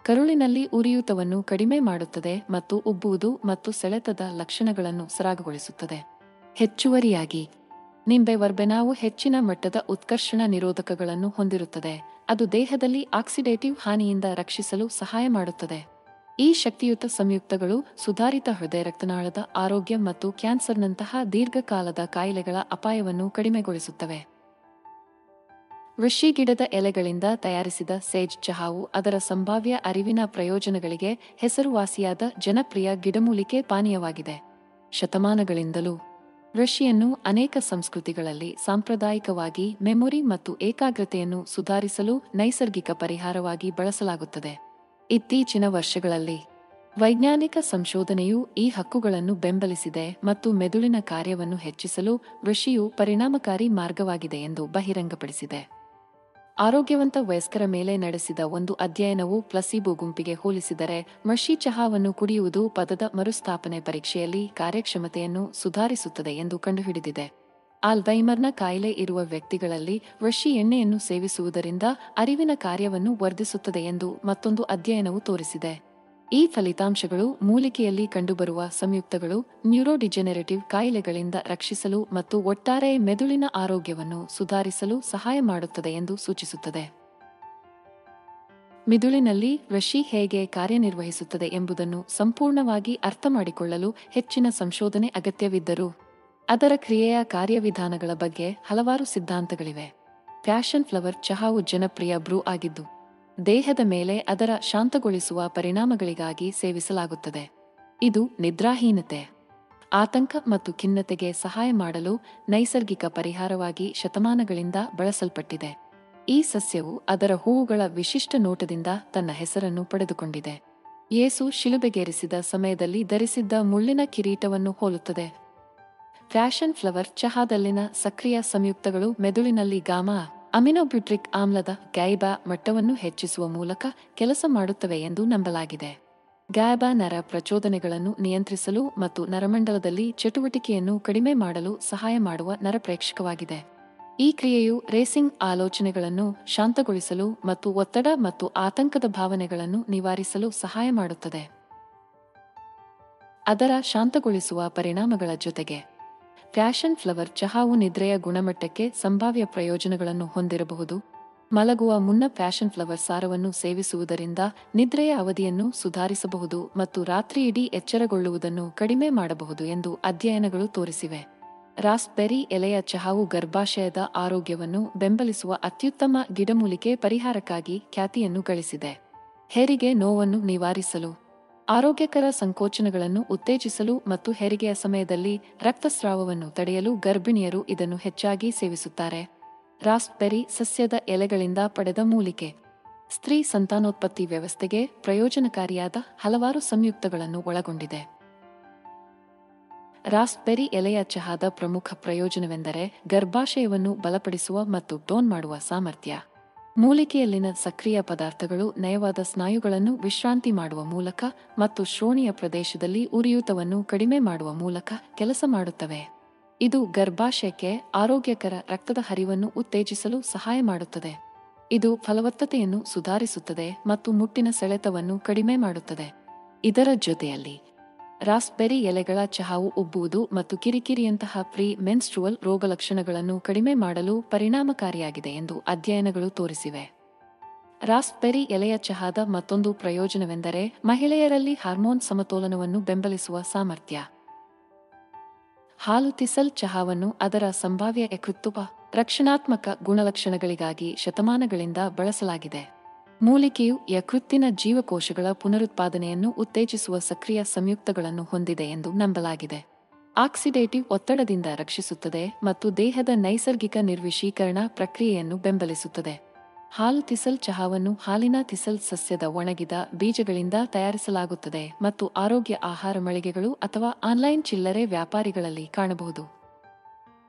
ಕರುಳಿನಲ್ಲಿ ಉರಿಯೂತವನ್ನು ಕಡಿಮೆ ಮಾಡುತ್ತದೆ ಮತ್ತು ಉಬ್ಬುವುದು ಮತ್ತು ಸೆಳೆತದ ಲಕ್ಷಣಗಳನ್ನು ಸರಾಗಗೊಳಿಸುತ್ತದೆ. ಹೆಚ್ಚುವರಿಯಾಗಿ, ನಿಂಬೆ ವರ್ಬೆನಾವು ಹೆಚ್ಚಿನ ಮಟ್ಟದ ಉತ್ಕರ್ಷಣ ನಿರೋಧಕಗಳನ್ನು ಹೊಂದಿರುತ್ತದೆ. ಅದು ದೇಹದಲ್ಲಿ ಆಕ್ಸಿಡೇಟಿವ್ ಹಾನಿಯಿಂದ ರಕ್ಷಿಸಲು ಸಹಾಯ ಮಾಡುತ್ತದೆ. ಈ ಶಕ್ತಿಯುತ ಸಂಯುಕ್ತಗಳು ಸುಧಾರಿತ ಹೃದಯ ರಕ್ತನಾಳದ ಆರೋಗ್ಯ ಮತ್ತು ಕ್ಯಾನ್ಸರ್ನಂತಹ ದೀರ್ಘಕಾಲದ ಕಾಯಿಲೆಗಳ ಅಪಾಯವನ್ನು ಕಡಿಮೆಗೊಳಿಸುತ್ತವೆ. ಋಷಿ ಗಿಡದ ಎಲೆಗಳಿಂದ ತಯಾರಿಸಿದ ಸೇಜ್ ಚಹಾವು ಅದರ ಸಂಭಾವ್ಯ ಅರಿವಿನ ಪ್ರಯೋಜನಗಳಿಗೆ ಹೆಸರುವಾಸಿಯಾದ ಜನಪ್ರಿಯ ಗಿಡಮೂಲಿಕೆ ಪಾನೀಯವಾಗಿದೆ. ಶತಮಾನಗಳಿಂದಲೂ ಋಷಿಯನ್ನು ಅನೇಕ ಸಂಸ್ಕೃತಿಗಳಲ್ಲಿ ಸಾಂಪ್ರದಾಯಿಕವಾಗಿ ಮೆಮೊರಿ ಮತ್ತು ಏಕಾಗ್ರತೆಯನ್ನು ಸುಧಾರಿಸಲು ನೈಸರ್ಗಿಕ ಪರಿಹಾರವಾಗಿ ಬಳಸಲಾಗುತ್ತದೆ. ಇತ್ತೀಚಿನ ವರ್ಷಗಳಲ್ಲಿ ವೈಜ್ಞಾನಿಕ ಸಂಶೋಧನೆಯು ಈ ಹಕ್ಕುಗಳನ್ನು ಬೆಂಬಲಿಸಿದೆ ಮತ್ತು ಮೆದುಳಿನ ಕಾರ್ಯವನ್ನು ಹೆಚ್ಚಿಸಲು ಋಷಿಯು ಪರಿಣಾಮಕಾರಿ ಮಾರ್ಗವಾಗಿದೆ ಎಂದು ಬಹಿರಂಗಪಡಿಸಿದೆ. ಆರೋಗ್ಯವಂತ ವಯಸ್ಕರ ಮೇಲೆ ನಡೆಸಿದ ಒಂದು ಅಧ್ಯಯನವು ಪ್ಲಸೀಬೋ ಗುಂಪಿಗೆ ಹೋಲಿಸಿದರೆ ಋಷಿ ಚಹಾವನ್ನು ಕುಡಿಯುವುದು ಪದದ ಮರುಸ್ಥಾಪನೆ ಪರೀಕ್ಷೆಯಲ್ಲಿ ಕಾರ್ಯಕ್ಷಮತೆಯನ್ನು ಸುಧಾರಿಸುತ್ತದೆ ಎಂದು ಕಂಡುಹಿಡಿದಿದೆ. ಆಲ್ಝೈಮರ್ನ ಕಾಯಿಲೆ ಇರುವ ವ್ಯಕ್ತಿಗಳಲ್ಲಿ ಋಷಿ ಎಣ್ಣೆಯನ್ನು ಸೇವಿಸುವುದರಿಂದ ಅರಿವಿನ ಕಾರ್ಯವನ್ನು ವರ್ಧಿಸುತ್ತದೆ ಎಂದು ಮತ್ತೊಂದು ಅಧ್ಯಯನವು ತೋರಿಸಿದೆ. ಈ ಫಲಿತಾಂಶಗಳು ಮೂಲಿಕೆಯಲ್ಲಿ ಕಂಡುಬರುವ ಸಂಯುಕ್ತಗಳು ನ್ಯೂರೋಡಿಜೆನೆರೇಟಿವ್ ಕಾಯಿಲೆಗಳಿಂದ ರಕ್ಷಿಸಲು ಮತ್ತು ಒಟ್ಟಾರೆ ಮೆದುಳಿನ ಆರೋಗ್ಯವನ್ನು ಸುಧಾರಿಸಲು ಸಹಾಯ ಮಾಡುತ್ತದೆ ಎಂದು ಸೂಚಿಸುತ್ತದೆ. ಮಿದುಳಿನಲ್ಲಿ ಋಷಿ ಹೇಗೆ ಕಾರ್ಯನಿರ್ವಹಿಸುತ್ತದೆ ಎಂಬುದನ್ನು ಸಂಪೂರ್ಣವಾಗಿ ಅರ್ಥಮಾಡಿಕೊಳ್ಳಲು ಹೆಚ್ಚಿನ ಸಂಶೋಧನೆ ಅಗತ್ಯವಿದ್ದರೂ ಅದರ ಕ್ರಿಯೆಯ ಕಾರ್ಯವಿಧಾನಗಳ ಬಗ್ಗೆ ಹಲವಾರು ಸಿದ್ಧಾಂತಗಳಿವೆ. ಪ್ಯಾಷನ್ ಫ್ಲವರ್ ಚಹಾವು ಜನಪ್ರಿಯ ಬ್ರೂ ಆಗಿದ್ದು, ದೇಹದ ಮೇಲೆ ಅದರ ಶಾಂತಗೊಳಿಸುವ ಪರಿಣಾಮಗಳಿಗಾಗಿ ಸೇವಿಸಲಾಗುತ್ತದೆ. ಇದು ನಿದ್ರಾಹೀನತೆ, ಆತಂಕ ಮತ್ತು ಖಿನ್ನತೆಗೆ ಸಹಾಯ ಮಾಡಲು ನೈಸರ್ಗಿಕ ಪರಿಹಾರವಾಗಿ ಶತಮಾನಗಳಿಂದ ಬಳಸಲ್ಪಟ್ಟಿದೆ. ಈ ಸಸ್ಯವು ಅದರ ಹೂವುಗಳ ವಿಶಿಷ್ಟ ನೋಟದಿಂದ ತನ್ನ ಹೆಸರನ್ನು ಪಡೆದುಕೊಂಡಿದೆ. ಯೇಸು ಶಿಲುಬೆಗೇರಿಸಿದ ಸಮಯದಲ್ಲಿ ಧರಿಸಿದ್ದ ಮುಳ್ಳಿನ ಕಿರೀಟವನ್ನು ಹೋಲುತ್ತದೆ. ಪ್ಯಾಷನ್ ಫ್ಲವರ್ ಚಹಾದಲ್ಲಿನ ಸಕ್ರಿಯ ಸಂಯುಕ್ತಗಳು ಮೆದುಳಿನಲ್ಲಿ ಗಾಮಾ ಅಮಿನೋಬ್ಯುಟ್ರಿಕ್ ಆಮ್ಲದ ಗೈಬಾ ಮಟ್ಟವನ್ನು ಹೆಚ್ಚಿಸುವ ಮೂಲಕ ಕೆಲಸ ಮಾಡುತ್ತವೆ ಎಂದು ನಂಬಲಾಗಿದೆ. ಗೈಬಾ ನರ ಪ್ರಚೋದನೆಗಳನ್ನು ನಿಯಂತ್ರಿಸಲು ಮತ್ತು ನರಮಂಡಲದಲ್ಲಿ ಚಟುವಟಿಕೆಯನ್ನು ಕಡಿಮೆ ಮಾಡಲು ಸಹಾಯ ಮಾಡುವ ನರಪ್ರೇಕ್ಷಕವಾಗಿದೆ. ಈ ಕ್ರಿಯೆಯು ರೇಸಿಂಗ್ ಆಲೋಚನೆಗಳನ್ನು ಶಾಂತಗೊಳಿಸಲು ಮತ್ತು ಒತ್ತಡ ಮತ್ತು ಆತಂಕದ ಭಾವನೆಗಳನ್ನು ನಿವಾರಿಸಲು ಸಹಾಯ ಮಾಡುತ್ತದೆ. ಅದರ ಶಾಂತಗೊಳಿಸುವ ಪರಿಣಾಮಗಳ ಜೊತೆಗೆ ಪ್ಯಾಷನ್ ಫ್ಲವರ್ ಚಹಾವು ನಿದ್ರೆಯ ಗುಣಮಟ್ಟಕ್ಕೆ ಸಂಭಾವ್ಯ ಪ್ರಯೋಜನಗಳನ್ನು ಹೊಂದಿರಬಹುದು. ಮಲಗುವ ಮುನ್ನ ಪ್ಯಾಷನ್ ಫ್ಲವರ್ ಸಾರವನ್ನು ಸೇವಿಸುವುದರಿಂದ ನಿದ್ರೆಯ ಅವಧಿಯನ್ನು ಸುಧಾರಿಸಬಹುದು ಮತ್ತು ರಾತ್ರಿಯಿಡೀ ಎಚ್ಚರಗೊಳ್ಳುವುದನ್ನು ಕಡಿಮೆ ಮಾಡಬಹುದು ಎಂದು ಅಧ್ಯಯನಗಳು ತೋರಿಸಿವೆ. ರಾಸ್ಬೆರಿ ಎಲೆಯ ಚಹಾವು ಗರ್ಭಾಶಯದ ಆರೋಗ್ಯವನ್ನು ಬೆಂಬಲಿಸುವ ಅತ್ಯುತ್ತಮ ಗಿಡಮೂಲಿಕೆ ಪರಿಹಾರಕ್ಕಾಗಿ ಖ್ಯಾತಿಯನ್ನು ಗಳಿಸಿದೆ. ಹೆರಿಗೆ ನೋವನ್ನು ನಿವಾರಿಸಲು, ಆರೋಗ್ಯಕರ ಸಂಕೋಚನಗಳನ್ನು ಉತ್ತೇಜಿಸಲು ಮತ್ತು ಹೆರಿಗೆಯ ಸಮಯದಲ್ಲಿ ರಕ್ತಸ್ರಾವವನ್ನು ತಡೆಯಲು ಗರ್ಭಿಣಿಯರು ಇದನ್ನು ಹೆಚ್ಚಾಗಿ ಸೇವಿಸುತ್ತಾರೆ. ರಾಸ್ಬೆರಿ ಸಸ್ಯದ ಎಲೆಗಳಿಂದ ಪಡೆದ ಮೂಲಿಕೆ ಸ್ತ್ರೀ ಸಂತಾನೋತ್ಪತ್ತಿ ವ್ಯವಸ್ಥೆಗೆ ಪ್ರಯೋಜನಕಾರಿಯಾದ ಹಲವಾರು ಸಂಯುಕ್ತಗಳನ್ನು ಒಳಗೊಂಡಿದೆ. ರಾಸ್ಬೆರಿ ಎಲೆಯ ಚಹಾದ ಪ್ರಮುಖ ಪ್ರಯೋಜನವೆಂದರೆ ಗರ್ಭಾಶಯವನ್ನು ಬಲಪಡಿಸುವ ಮತ್ತು ಟೋನ್ ಮಾಡುವ ಸಾಮರ್ಥ್ಯ. ಮೂಲಿಕೆಯಲ್ಲಿನ ಸಕ್ರಿಯ ಪದಾರ್ಥಗಳು ನಯವಾದ ಸ್ನಾಯುಗಳನ್ನು ವಿಶ್ರಾಂತಿ ಮಾಡುವ ಮೂಲಕ ಮತ್ತು ಶ್ರೋಣಿಯ ಪ್ರದೇಶದಲ್ಲಿ ಉರಿಯೂತವನ್ನು ಕಡಿಮೆ ಮಾಡುವ ಮೂಲಕ ಕೆಲಸ ಮಾಡುತ್ತವೆ. ಇದು ಗರ್ಭಾಶಯಕ್ಕೆ ಆರೋಗ್ಯಕರ ರಕ್ತದ ಹರಿವನ್ನು ಉತ್ತೇಜಿಸಲು ಸಹಾಯ ಮಾಡುತ್ತದೆ. ಇದು ಫಲವತ್ತತೆಯನ್ನು ಸುಧಾರಿಸುತ್ತದೆ ಮತ್ತು ಮುಟ್ಟಿನ ಸೆಳೆತವನ್ನು ಕಡಿಮೆ ಮಾಡುತ್ತದೆ. ಇದರ ಜೊತೆಯಲ್ಲಿ ರಾಸ್ಬೆರಿ ಎಲೆಗಳ ಚಹಾವು ಉಬ್ಬುವುದು ಮತ್ತು ಕಿರಿಕಿರಿಯಂತಹ ಪ್ರೀ ಮೆನ್ಸ್ಟ್ರುವಲ್ ರೋಗಲಕ್ಷಣಗಳನ್ನು ಕಡಿಮೆ ಮಾಡಲು ಪರಿಣಾಮಕಾರಿಯಾಗಿದೆ ಎಂದು ಅಧ್ಯಯನಗಳು ತೋರಿಸಿವೆ. ರಾಸ್ಬೆರಿ ಎಲೆಯ ಚಹಾದ ಮತ್ತೊಂದು ಪ್ರಯೋಜನವೆಂದರೆ ಮಹಿಳೆಯರಲ್ಲಿ ಹಾರ್ಮೋನ್ ಸಮತೋಲನವನ್ನು ಬೆಂಬಲಿಸುವ ಸಾಮರ್ಥ್ಯ. ಹಾಲುತಿಸಲ್ ಚಹಾವನ್ನು ಅದರ ಸಂಭಾವ್ಯ ಯಕೃತ್ತು ರಕ್ಷಣಾತ್ಮಕ ಗುಣಲಕ್ಷಣಗಳಿಗಾಗಿ ಶತಮಾನಗಳಿಂದ ಬಳಸಲಾಗಿದೆ. ಮೂಲಿಕೆಯು ಯಕೃತ್ತಿನ ಜೀವಕೋಶಗಳ ಪುನರುತ್ಪಾದನೆಯನ್ನು ಉತ್ತೇಜಿಸುವ ಸಕ್ರಿಯ ಸಂಯುಕ್ತಗಳನ್ನು ಹೊಂದಿದೆ ಎಂದು ನಂಬಲಾಗಿದೆ. ಆಕ್ಸಿಡೇಟಿವ್ ಒತ್ತಡದಿಂದ ರಕ್ಷಿಸುತ್ತದೆ ಮತ್ತು ದೇಹದ ನೈಸರ್ಗಿಕ ನಿರ್ವಿಷೀಕರಣ ಪ್ರಕ್ರಿಯೆಯನ್ನು ಬೆಂಬಲಿಸುತ್ತದೆ. ಹಾಲುತಿಸಲ್ ಚಹಾವನ್ನು ಹಾಲಿನ ತಿಸಲ್ ಸಸ್ಯದ ಒಣಗಿದ ಬೀಜಗಳಿಂದ ತಯಾರಿಸಲಾಗುತ್ತದೆ ಮತ್ತು ಆರೋಗ್ಯ ಆಹಾರ ಮಳಿಗೆಗಳು ಅಥವಾ ಆನ್ಲೈನ್ ಚಿಲ್ಲರೆ ವ್ಯಾಪಾರಿಗಳಲ್ಲಿ ಕಾಣಬಹುದು.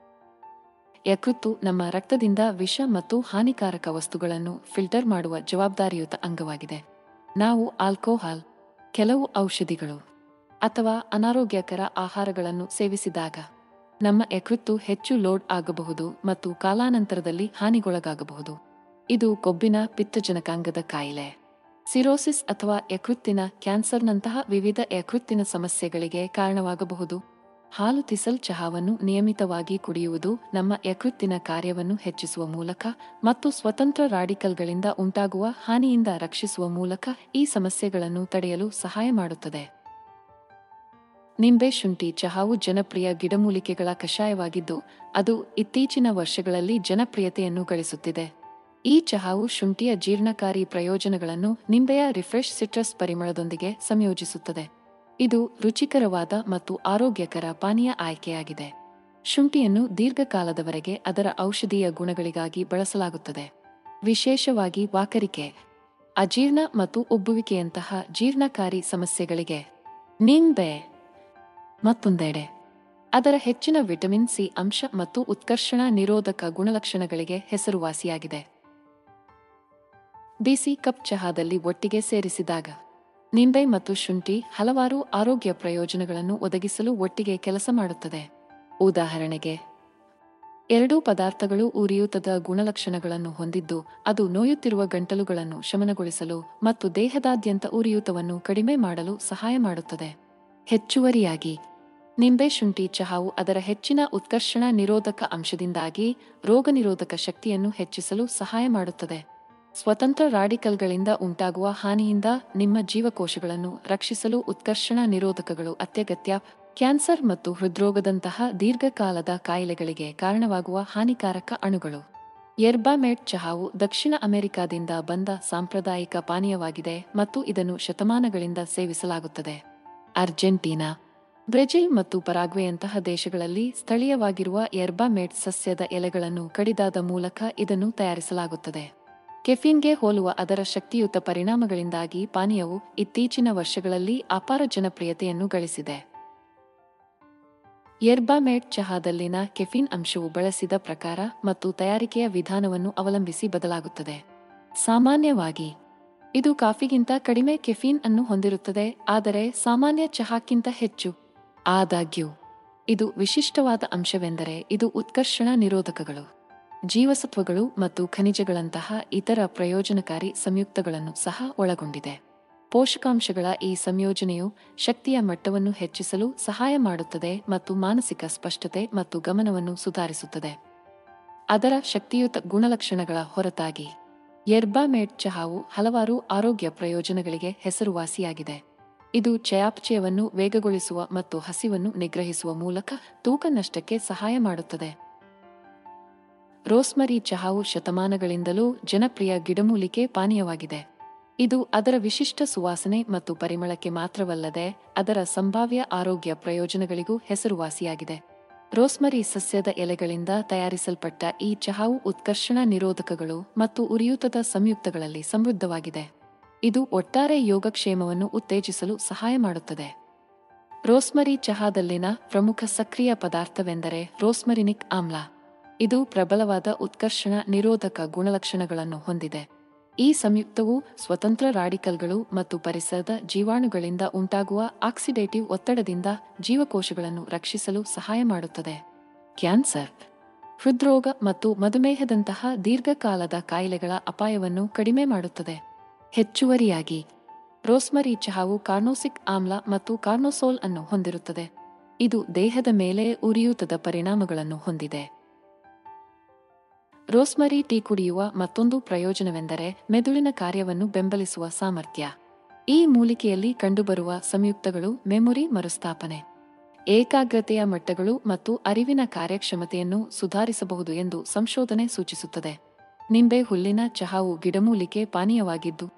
ಯಕೃತ್ತು ನಮ್ಮ ರಕ್ತದಿಂದ ವಿಷ ಮತ್ತು ಹಾನಿಕಾರಕ ವಸ್ತುಗಳನ್ನು ಫಿಲ್ಟರ್ ಮಾಡುವ ಜವಾಬ್ದಾರಿಯುತ ಅಂಗವಾಗಿದೆ. ನಾವು ಆಲ್ಕೋಹಾಲ್, ಕೆಲವು ಔಷಧಿಗಳು ಅಥವಾ ಅನಾರೋಗ್ಯಕರ ಆಹಾರಗಳನ್ನು ಸೇವಿಸಿದಾಗ ನಮ್ಮ ಯಕೃತ್ತು ಹೆಚ್ಚು ಲೋಡ್ ಆಗಬಹುದು ಮತ್ತು ಕಾಲಾನಂತರದಲ್ಲಿ ಹಾನಿಗೊಳಗಾಗಬಹುದು. ಇದು ಕೊಬ್ಬಿನ ಪಿತ್ತಜನಕಾಂಗದ ಕಾಯಿಲೆ, ಸಿರೋಸಿಸ್ ಅಥವಾ ಯಕೃತ್ತಿನ ಕ್ಯಾನ್ಸರ್ನಂತಹ ವಿವಿಧ ಯಕೃತ್ತಿನ ಸಮಸ್ಯೆಗಳಿಗೆ ಕಾರಣವಾಗಬಹುದು. ಹಾಲುತಿಸಲ್ ಚಹಾವನ್ನು ನಿಯಮಿತವಾಗಿ ಕುಡಿಯುವುದು ನಮ್ಮ ಯಕೃತ್ತಿನ ಕಾರ್ಯವನ್ನು ಹೆಚ್ಚಿಸುವ ಮೂಲಕ ಮತ್ತು ಸ್ವತಂತ್ರ ರಾಡಿಕಲ್ಗಳಿಂದ ಉಂಟಾಗುವ ಹಾನಿಯಿಂದ ರಕ್ಷಿಸುವ ಮೂಲಕ ಈ ಸಮಸ್ಯೆಗಳನ್ನು ತಡೆಯಲು ಸಹಾಯ ಮಾಡುತ್ತದೆ. ನಿಂಬೆ ಶುಂಠಿ ಚಹಾವು ಜನಪ್ರಿಯ ಗಿಡಮೂಲಿಕೆಗಳ ಕಷಾಯವಾಗಿದ್ದು, ಅದು ಇತ್ತೀಚಿನ ವರ್ಷಗಳಲ್ಲಿ ಜನಪ್ರಿಯತೆಯನ್ನು ಗಳಿಸುತ್ತಿದೆ. ಈ ಚಹಾವು ಶುಂಠಿಯ ಜೀರ್ಣಕಾರಿ ಪ್ರಯೋಜನಗಳನ್ನು ನಿಂಬೆಯ ರಿಫ್ರೆಶ್ ಸಿಟ್ರಸ್ ಪರಿಮಳದೊಂದಿಗೆ ಸಂಯೋಜಿಸುತ್ತದೆ. ಇದು ರುಚಿಕರವಾದ ಮತ್ತು ಆರೋಗ್ಯಕರ ಪಾನೀಯ ಆಯ್ಕೆಯಾಗಿದೆ. ಶುಂಠಿಯನ್ನು ದೀರ್ಘಕಾಲದವರೆಗೆ ಅದರ ಔಷಧೀಯ ಗುಣಗಳಿಗಾಗಿ ಬಳಸಲಾಗುತ್ತದೆ, ವಿಶೇಷವಾಗಿ ವಾಕರಿಕೆ, ಅಜೀರ್ಣ ಮತ್ತು ಉಬ್ಬುವಿಕೆಯಂತಹ ಜೀರ್ಣಕಾರಿ ಸಮಸ್ಯೆಗಳಿಗೆ. ನಿಂಬೆ ಮತ್ತೊಂದೆಡೆ ಅದರ ಹೆಚ್ಚಿನ ವಿಟಮಿನ್ ಸಿ ಅಂಶ ಮತ್ತು ಉತ್ಕರ್ಷಣ ನಿರೋಧಕ ಗುಣಲಕ್ಷಣಗಳಿಗೆ ಹೆಸರುವಾಸಿಯಾಗಿದೆ. ಬಿಸಿ ಕಪ್ ಚಹಾದಲ್ಲಿ ಒಟ್ಟಿಗೆ ಸೇರಿಸಿದಾಗ ನಿಂಬೆ ಮತ್ತು ಶುಂಠಿ ಹಲವಾರು ಆರೋಗ್ಯ ಪ್ರಯೋಜನಗಳನ್ನು ಒದಗಿಸಲು ಒಟ್ಟಿಗೆ ಕೆಲಸ ಮಾಡುತ್ತದೆ. ಉದಾಹರಣೆಗೆ, ಎರಡೂ ಪದಾರ್ಥಗಳು ಉರಿಯೂತದ ಗುಣಲಕ್ಷಣಗಳನ್ನು ಹೊಂದಿದ್ದು, ಅದು ನೋಯುತ್ತಿರುವ ಗಂಟಲುಗಳನ್ನು ಶಮನಗೊಳಿಸಲು ಮತ್ತು ದೇಹದಾದ್ಯಂತ ಉರಿಯೂತವನ್ನು ಕಡಿಮೆ ಮಾಡಲು ಸಹಾಯ ಮಾಡುತ್ತದೆ. ಹೆಚ್ಚುವರಿಯಾಗಿ, ನಿಂಬೆ ಶುಂಠಿ ಚಹಾವು ಅದರ ಹೆಚ್ಚಿನ ಉತ್ಕರ್ಷಣ ನಿರೋಧಕ ಅಂಶದಿಂದಾಗಿ ರೋಗನಿರೋಧಕ ಶಕ್ತಿಯನ್ನು ಹೆಚ್ಚಿಸಲು ಸಹಾಯ ಮಾಡುತ್ತದೆ. ಸ್ವತಂತ್ರ ರಾಡಿಕಲ್ಗಳಿಂದ ಉಂಟಾಗುವ ಹಾನಿಯಿಂದ ನಿಮ್ಮ ಜೀವಕೋಶಗಳನ್ನು ರಕ್ಷಿಸಲು ಉತ್ಕರ್ಷಣ ನಿರೋಧಕಗಳು ಅತ್ಯಗತ್ಯ. ಕ್ಯಾನ್ಸರ್ ಮತ್ತು ಹೃದ್ರೋಗದಂತಹ ದೀರ್ಘಕಾಲದ ಕಾಯಿಲೆಗಳಿಗೆ ಕಾರಣವಾಗುವ ಹಾನಿಕಾರಕ ಅಣುಗಳು. ಯೆರ್ಬಾ ಮೇಟ್ ಚಹಾವು ದಕ್ಷಿಣ ಅಮೆರಿಕಾದಿಂದ ಬಂದ ಸಾಂಪ್ರದಾಯಿಕ ಪಾನೀಯವಾಗಿದೆ ಮತ್ತು ಇದನ್ನು ಶತಮಾನಗಳಿಂದ ಸೇವಿಸಲಾಗುತ್ತದೆ. ಅರ್ಜೆಂಟೀನಾ, ಬ್ರೆಜಿಲ್ ಮತ್ತು ಪರಾಗ್ವೆಯಂತಹ ದೇಶಗಳಲ್ಲಿ ಸ್ಥಳೀಯವಾಗಿರುವ ಯೆರ್ಬಾ ಮೇಟ್ ಸಸ್ಯದ ಎಲೆಗಳನ್ನು ಕಡಿದಾದ ಮೂಲಕ ಇದನ್ನು ತಯಾರಿಸಲಾಗುತ್ತದೆ. ಕೆಫೀನ್ಗೆ ಹೋಲುವ ಅದರ ಶಕ್ತಿಯುತ ಪರಿಣಾಮಗಳಿಂದಾಗಿ ಪಾನೀಯವು ಇತ್ತೀಚಿನ ವರ್ಷಗಳಲ್ಲಿ ಅಪಾರ ಜನಪ್ರಿಯತೆಯನ್ನು ಗಳಿಸಿದೆ. ಯೆರ್ಬಾ ಮೇಟ್ ಚಹಾದಲ್ಲಿನ ಕೆಫೀನ್ ಅಂಶವು ಬಳಸಿದ ಪ್ರಕಾರ ಮತ್ತು ತಯಾರಿಕೆಯ ವಿಧಾನವನ್ನು ಅವಲಂಬಿಸಿ ಬದಲಾಗುತ್ತದೆ. ಸಾಮಾನ್ಯವಾಗಿ ಇದು ಕಾಫಿಗಿಂತ ಕಡಿಮೆ ಕೆಫೀನ್ ಅನ್ನು ಹೊಂದಿರುತ್ತದೆ, ಆದರೆ ಸಾಮಾನ್ಯ ಚಹಾಕ್ಕಿಂತ ಹೆಚ್ಚು. ಆದಾಗ್ಯೂ ಇದು ವಿಶಿಷ್ಟವಾದ ಅಂಶವೆಂದರೆ ಇದು ಉತ್ಕರ್ಷಣ ನಿರೋಧಕಗಳು, ಜೀವಸತ್ವಗಳು ಮತ್ತು ಖನಿಜಗಳಂತಹ ಇತರ ಪ್ರಯೋಜನಕಾರಿ ಸಂಯುಕ್ತಗಳನ್ನು ಸಹ ಒಳಗೊಂಡಿದೆ. ಪೋಷಕಾಂಶಗಳ ಈ ಸಂಯೋಜನೆಯು ಶಕ್ತಿಯ ಮಟ್ಟವನ್ನು ಹೆಚ್ಚಿಸಲು ಸಹಾಯ ಮಾಡುತ್ತದೆ ಮತ್ತು ಮಾನಸಿಕ ಸ್ಪಷ್ಟತೆ ಮತ್ತು ಗಮನವನ್ನು ಸುಧಾರಿಸುತ್ತದೆ. ಅದರ ಶಕ್ತಿಯುತ ಗುಣಲಕ್ಷಣಗಳ ಹೊರತಾಗಿ ಯೆರ್ಬಾ ಮೇಟ್ ಚಹಾವು ಹಲವಾರು ಆರೋಗ್ಯ ಪ್ರಯೋಜನಗಳಿಗೆ ಹೆಸರುವಾಸಿಯಾಗಿದೆ. ಇದು ಚಯಾಪಚಯವನ್ನು ವೇಗಗೊಳಿಸುವ ಮತ್ತು ಹಸಿವನ್ನು ನಿಗ್ರಹಿಸುವ ಮೂಲಕ ತೂಕ ನಷ್ಟಕ್ಕೆ ಸಹಾಯ ಮಾಡುತ್ತದೆ. ರೋಸ್ಮರಿ ಚಹಾವು ಶತಮಾನಗಳಿಂದಲೂ ಜನಪ್ರಿಯ ಗಿಡಮೂಲಿಕೆ ಪಾನೀಯವಾಗಿದೆ. ಇದು ಅದರ ವಿಶಿಷ್ಟ ಸುವಾಸನೆ ಮತ್ತು ಪರಿಮಳಕ್ಕೆ ಮಾತ್ರವಲ್ಲದೆ ಅದರ ಸಂಭಾವ್ಯ ಆರೋಗ್ಯ ಪ್ರಯೋಜನಗಳಿಗೂ ಹೆಸರುವಾಸಿಯಾಗಿದೆ. ರೋಸ್ಮರಿ ಸಸ್ಯದ ಎಲೆಗಳಿಂದ ತಯಾರಿಸಲ್ಪಟ್ಟ ಈ ಚಹಾವು ಉತ್ಕರ್ಷಣ ನಿರೋಧಕಗಳು ಮತ್ತು ಉರಿಯೂತದ ಸಂಯುಕ್ತಗಳಲ್ಲಿ ಸಮೃದ್ಧವಾಗಿದೆ. ಇದು ಒಟ್ಟಾರೆ ಯೋಗಕ್ಷೇಮವನ್ನು ಉತ್ತೇಜಿಸಲು ಸಹಾಯ ಮಾಡುತ್ತದೆ. ರೋಸ್ಮರಿ ಚಹಾದಲ್ಲಿನ ಪ್ರಮುಖ ಸಕ್ರಿಯ ಪದಾರ್ಥವೆಂದರೆ ರೋಸ್ಮರಿನಿಕ್ ಆಮ್ಲ. ಇದು ಪ್ರಬಲವಾದ ಉತ್ಕರ್ಷಣ ನಿರೋಧಕ ಗುಣಲಕ್ಷಣಗಳನ್ನು ಹೊಂದಿದೆ. ಈ ಸಂಯುಕ್ತವು ಸ್ವತಂತ್ರ ರಾಡಿಕಲ್ಗಳು ಮತ್ತು ಪರಿಸರದ ಜೀವಾಣುಗಳಿಂದ ಉಂಟಾಗುವ ಆಕ್ಸಿಡೇಟಿವ್ ಒತ್ತಡದಿಂದ ಜೀವಕೋಶಗಳನ್ನು ರಕ್ಷಿಸಲು ಸಹಾಯ ಮಾಡುತ್ತದೆ. ಕ್ಯಾನ್ಸರ್, ಹೃದ್ರೋಗ ಮತ್ತು ಮಧುಮೇಹದಂತಹ ದೀರ್ಘಕಾಲದ ಕಾಯಿಲೆಗಳ ಅಪಾಯವನ್ನು ಕಡಿಮೆ ಮಾಡುತ್ತದೆ. ಹೆಚ್ಚುವರಿಯಾಗಿ ರೋಸ್ಮರಿ ಚಹಾವು ಕಾರ್ನೋಸಿಕ್ ಆಮ್ಲ ಮತ್ತು ಕಾರ್ನೋಸೋಲ್ ಅನ್ನು ಹೊಂದಿರುತ್ತದೆ. ಇದು ದೇಹದ ಮೇಲೆ ಉರಿಯೂತದ ಪರಿಣಾಮಗಳನ್ನು ಹೊಂದಿದೆ. ರೋಸ್ಮರಿ ಟೀ ಕುಡಿಯುವ ಮತ್ತೊಂದು ಪ್ರಯೋಜನವೆಂದರೆ ಮೆದುಳಿನ ಕಾರ್ಯವನ್ನು ಬೆಂಬಲಿಸುವ ಸಾಮರ್ಥ್ಯ. ಈ ಮೂಲಿಕೆಯಲ್ಲಿ ಕಂಡುಬರುವ ಸಂಯುಕ್ತಗಳು ಮೆಮೊರಿ ಮರುಸ್ಥಾಪನೆ, ಏಕಾಗ್ರತೆಯ ಮಟ್ಟಗಳು ಮತ್ತು ಅರಿವಿನ ಕಾರ್ಯಕ್ಷಮತೆಯನ್ನು ಸುಧಾರಿಸಬಹುದು ಎಂದು ಸಂಶೋಧನೆ ಸೂಚಿಸುತ್ತದೆ. ನಿಂಬೆ ಹುಲ್ಲಿನ ಚಹಾವು ಗಿಡಮೂಲಿಕೆ ಪಾನೀಯವಾಗಿದ್ದು,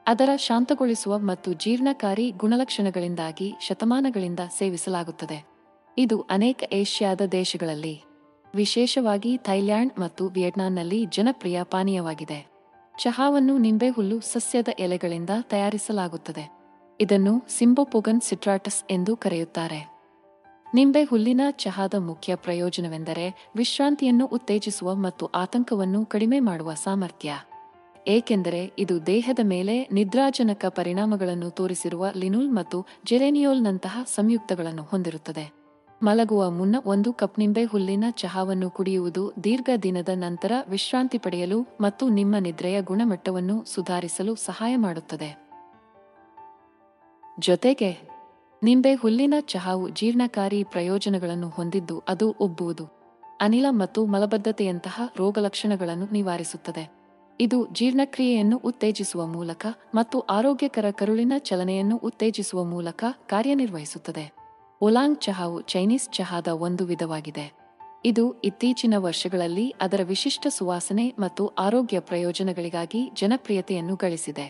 ಅದರ ಶಾಂತಗೊಳಿಸುವ ಮತ್ತು ಜೀರ್ಣಕಾರಿ ಗುಣಲಕ್ಷಣಗಳಿಂದಾಗಿ ಶತಮಾನಗಳಿಂದ ಸೇವಿಸಲಾಗುತ್ತದೆ. ಇದು ಅನೇಕ ಏಷ್ಯಾದ ದೇಶಗಳಲ್ಲಿ, ವಿಶೇಷವಾಗಿ ಥೈಲ್ಯಾಂಡ್ ಮತ್ತು ವಿಯೆಟ್ನಾಂನಲ್ಲಿ ಜನಪ್ರಿಯ ಪಾನೀಯವಾಗಿದೆ. ಚಹಾವನ್ನು ನಿಂಬೆಹುಲ್ಲು ಸಸ್ಯದ ಎಲೆಗಳಿಂದ ತಯಾರಿಸಲಾಗುತ್ತದೆ. ಇದನ್ನು ಸಿಂಬೋಪೊಗನ್ ಸಿಟ್ರಾಟಸ್ ಎಂದು ಕರೆಯುತ್ತಾರೆ. ನಿಂಬೆ ಹುಲ್ಲಿನ ಚಹಾದ ಮುಖ್ಯ ಪ್ರಯೋಜನವೆಂದರೆ ವಿಶ್ರಾಂತಿಯನ್ನು ಉತ್ತೇಜಿಸುವ ಮತ್ತು ಆತಂಕವನ್ನು ಕಡಿಮೆ ಮಾಡುವ ಸಾಮರ್ಥ್ಯ, ಏಕೆಂದರೆ ಇದು ದೇಹದ ಮೇಲೆ ನಿದ್ರಾಜನಕ ಪರಿಣಾಮಗಳನ್ನು ತೋರಿಸಿರುವ ಲಿನುಲ್ ಮತ್ತು ಜೆರೆನಿಯೋಲ್ನಂತಹ ಸಂಯುಕ್ತಗಳನ್ನು ಹೊಂದಿರುತ್ತದೆ. ಮಲಗುವ ಮುನ್ನ 1 ಕಪ್ ನಿಂಬೆ ಹುಲ್ಲಿನ ಚಹಾವನ್ನು ಕುಡಿಯುವುದು ದೀರ್ಘ ದಿನದ ನಂತರ ವಿಶ್ರಾಂತಿ ಪಡೆಯಲು ಮತ್ತು ನಿಮ್ಮ ನಿದ್ರೆಯ ಗುಣಮಟ್ಟವನ್ನು ಸುಧಾರಿಸಲು ಸಹಾಯ ಮಾಡುತ್ತದೆ. ಜೊತೆಗೆ ನಿಂಬೆ ಹುಲ್ಲಿನ ಚಹಾವು ಜೀರ್ಣಕಾರಿ ಪ್ರಯೋಜನಗಳನ್ನು ಹೊಂದಿದ್ದು, ಅದು ಉಬ್ಬುವುದು, ಅನಿಲ ಮತ್ತು ಮಲಬದ್ಧತೆಯಂತಹ ರೋಗಲಕ್ಷಣಗಳನ್ನು ನಿವಾರಿಸುತ್ತದೆ. ಇದು ಜೀರ್ಣಕ್ರಿಯೆಯನ್ನು ಉತ್ತೇಜಿಸುವ ಮೂಲಕ ಮತ್ತು ಆರೋಗ್ಯಕರ ಕರುಳಿನ ಚಲನೆಯನ್ನು ಉತ್ತೇಜಿಸುವ ಮೂಲಕ ಕಾರ್ಯನಿರ್ವಹಿಸುತ್ತದೆ. ಒಲಾಂಗ್ ಚಹಾವು ಚೈನೀಸ್ ಚಹಾದ ಒಂದು ವಿಧವಾಗಿದೆ. ಇದು ಇತ್ತೀಚಿನ ವರ್ಷಗಳಲ್ಲಿ ಅದರ ವಿಶಿಷ್ಟ ಸುವಾಸನೆ ಮತ್ತು ಆರೋಗ್ಯ ಪ್ರಯೋಜನಗಳಿಗಾಗಿ ಜನಪ್ರಿಯತೆಯನ್ನು ಗಳಿಸಿದೆ.